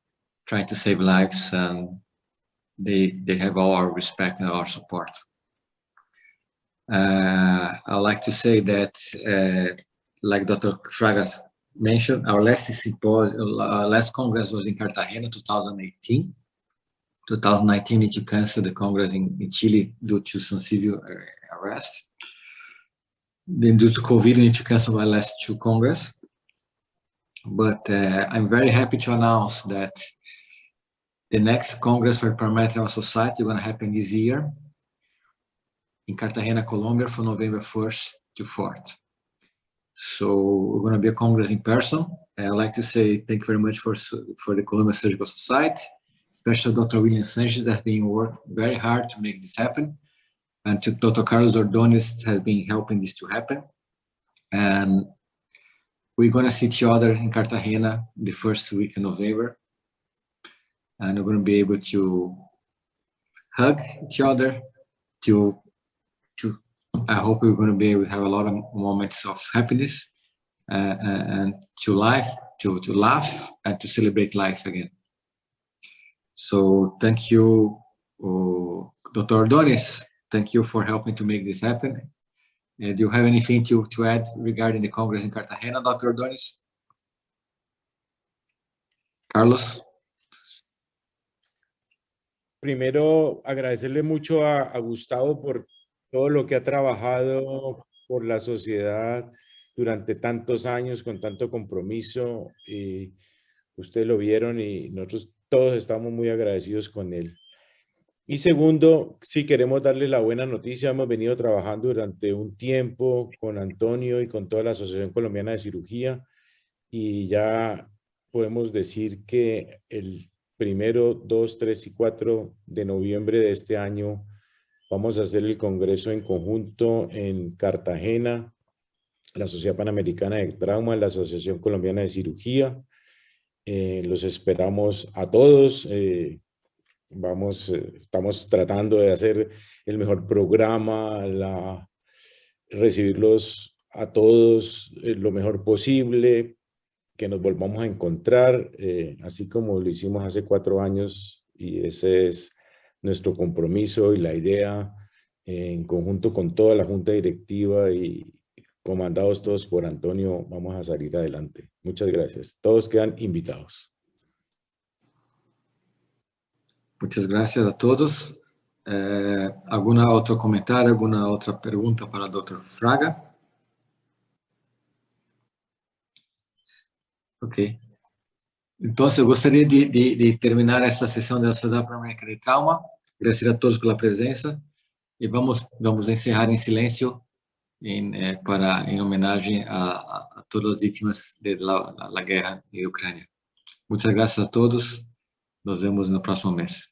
trying to save lives, and they have all our respect and our support. I'd like to say that, like Dr. Fraga mentioned, our last Congress was in Cartagena, 2018. 2019, it canceled the Congress in Chile due to some civil arrests. Then due to COVID, we need to cancel my last two Congress. But I'm very happy to announce that the next Congress for the Pan-American Society is going to happen this year in Cartagena, Colombia, from November 1st to 4th. So we're going to be a Congress in person. I'd like to say thank you very much for the Colombian Surgical Society, especially Dr. William Sanchez that has been working very hard to make this happen. And to Dr. Carlos Ordonez has been helping this to happen. And we're going to see each other in Cartagena the first week in November. And we're going to be able to hug each other, I hope we're going to be able to have a lot of moments of happiness and to laugh and to celebrate life again. So thank you, Dr. Ordonez. Thank you for helping to make this happen. Do you have anything to add regarding the Congress in Cartagena, Dr. Ordonez? Carlos? Primero, agradecerle mucho a Gustavo por todo lo que ha trabajado por la sociedad durante tantos años, con tanto compromiso. Y ustedes lo vieron y nosotros todos estamos muy agradecidos con él. Y segundo, sí queremos darle la buena noticia. Hemos venido trabajando durante un tiempo con Antonio y con toda la Asociación Colombiana de Cirugía y ya podemos decir que el 1, 2, 3 y 4 de noviembre de este año vamos a hacer el congreso en conjunto en Cartagena, la Sociedad Panamericana de Trauma, la Asociación Colombiana de Cirugía. Los esperamos a todos. Estamos tratando de hacer el mejor programa, recibirlos a todos lo mejor posible, que nos volvamos a encontrar, así como lo hicimos hace 4 años, y ese es nuestro compromiso y la idea, en conjunto con toda la junta directiva y comandados todos por Antonio, vamos a salir adelante. Muchas gracias. Todos quedan invitados. Muchas gracias a todos. ¿Algún otro comentario, alguna otra pregunta para el Dr. Fraga? Ok. Entonces, gostaria de terminar esta sessão da Sociedade Pan-Americana de Trauma. Agradecer a todos pela presença e vamos encerrar em silêncio em homenagem a todas as vítimas da guerra em Ucrânia. Muitas graças a todos. Nos vemos no próximo mês.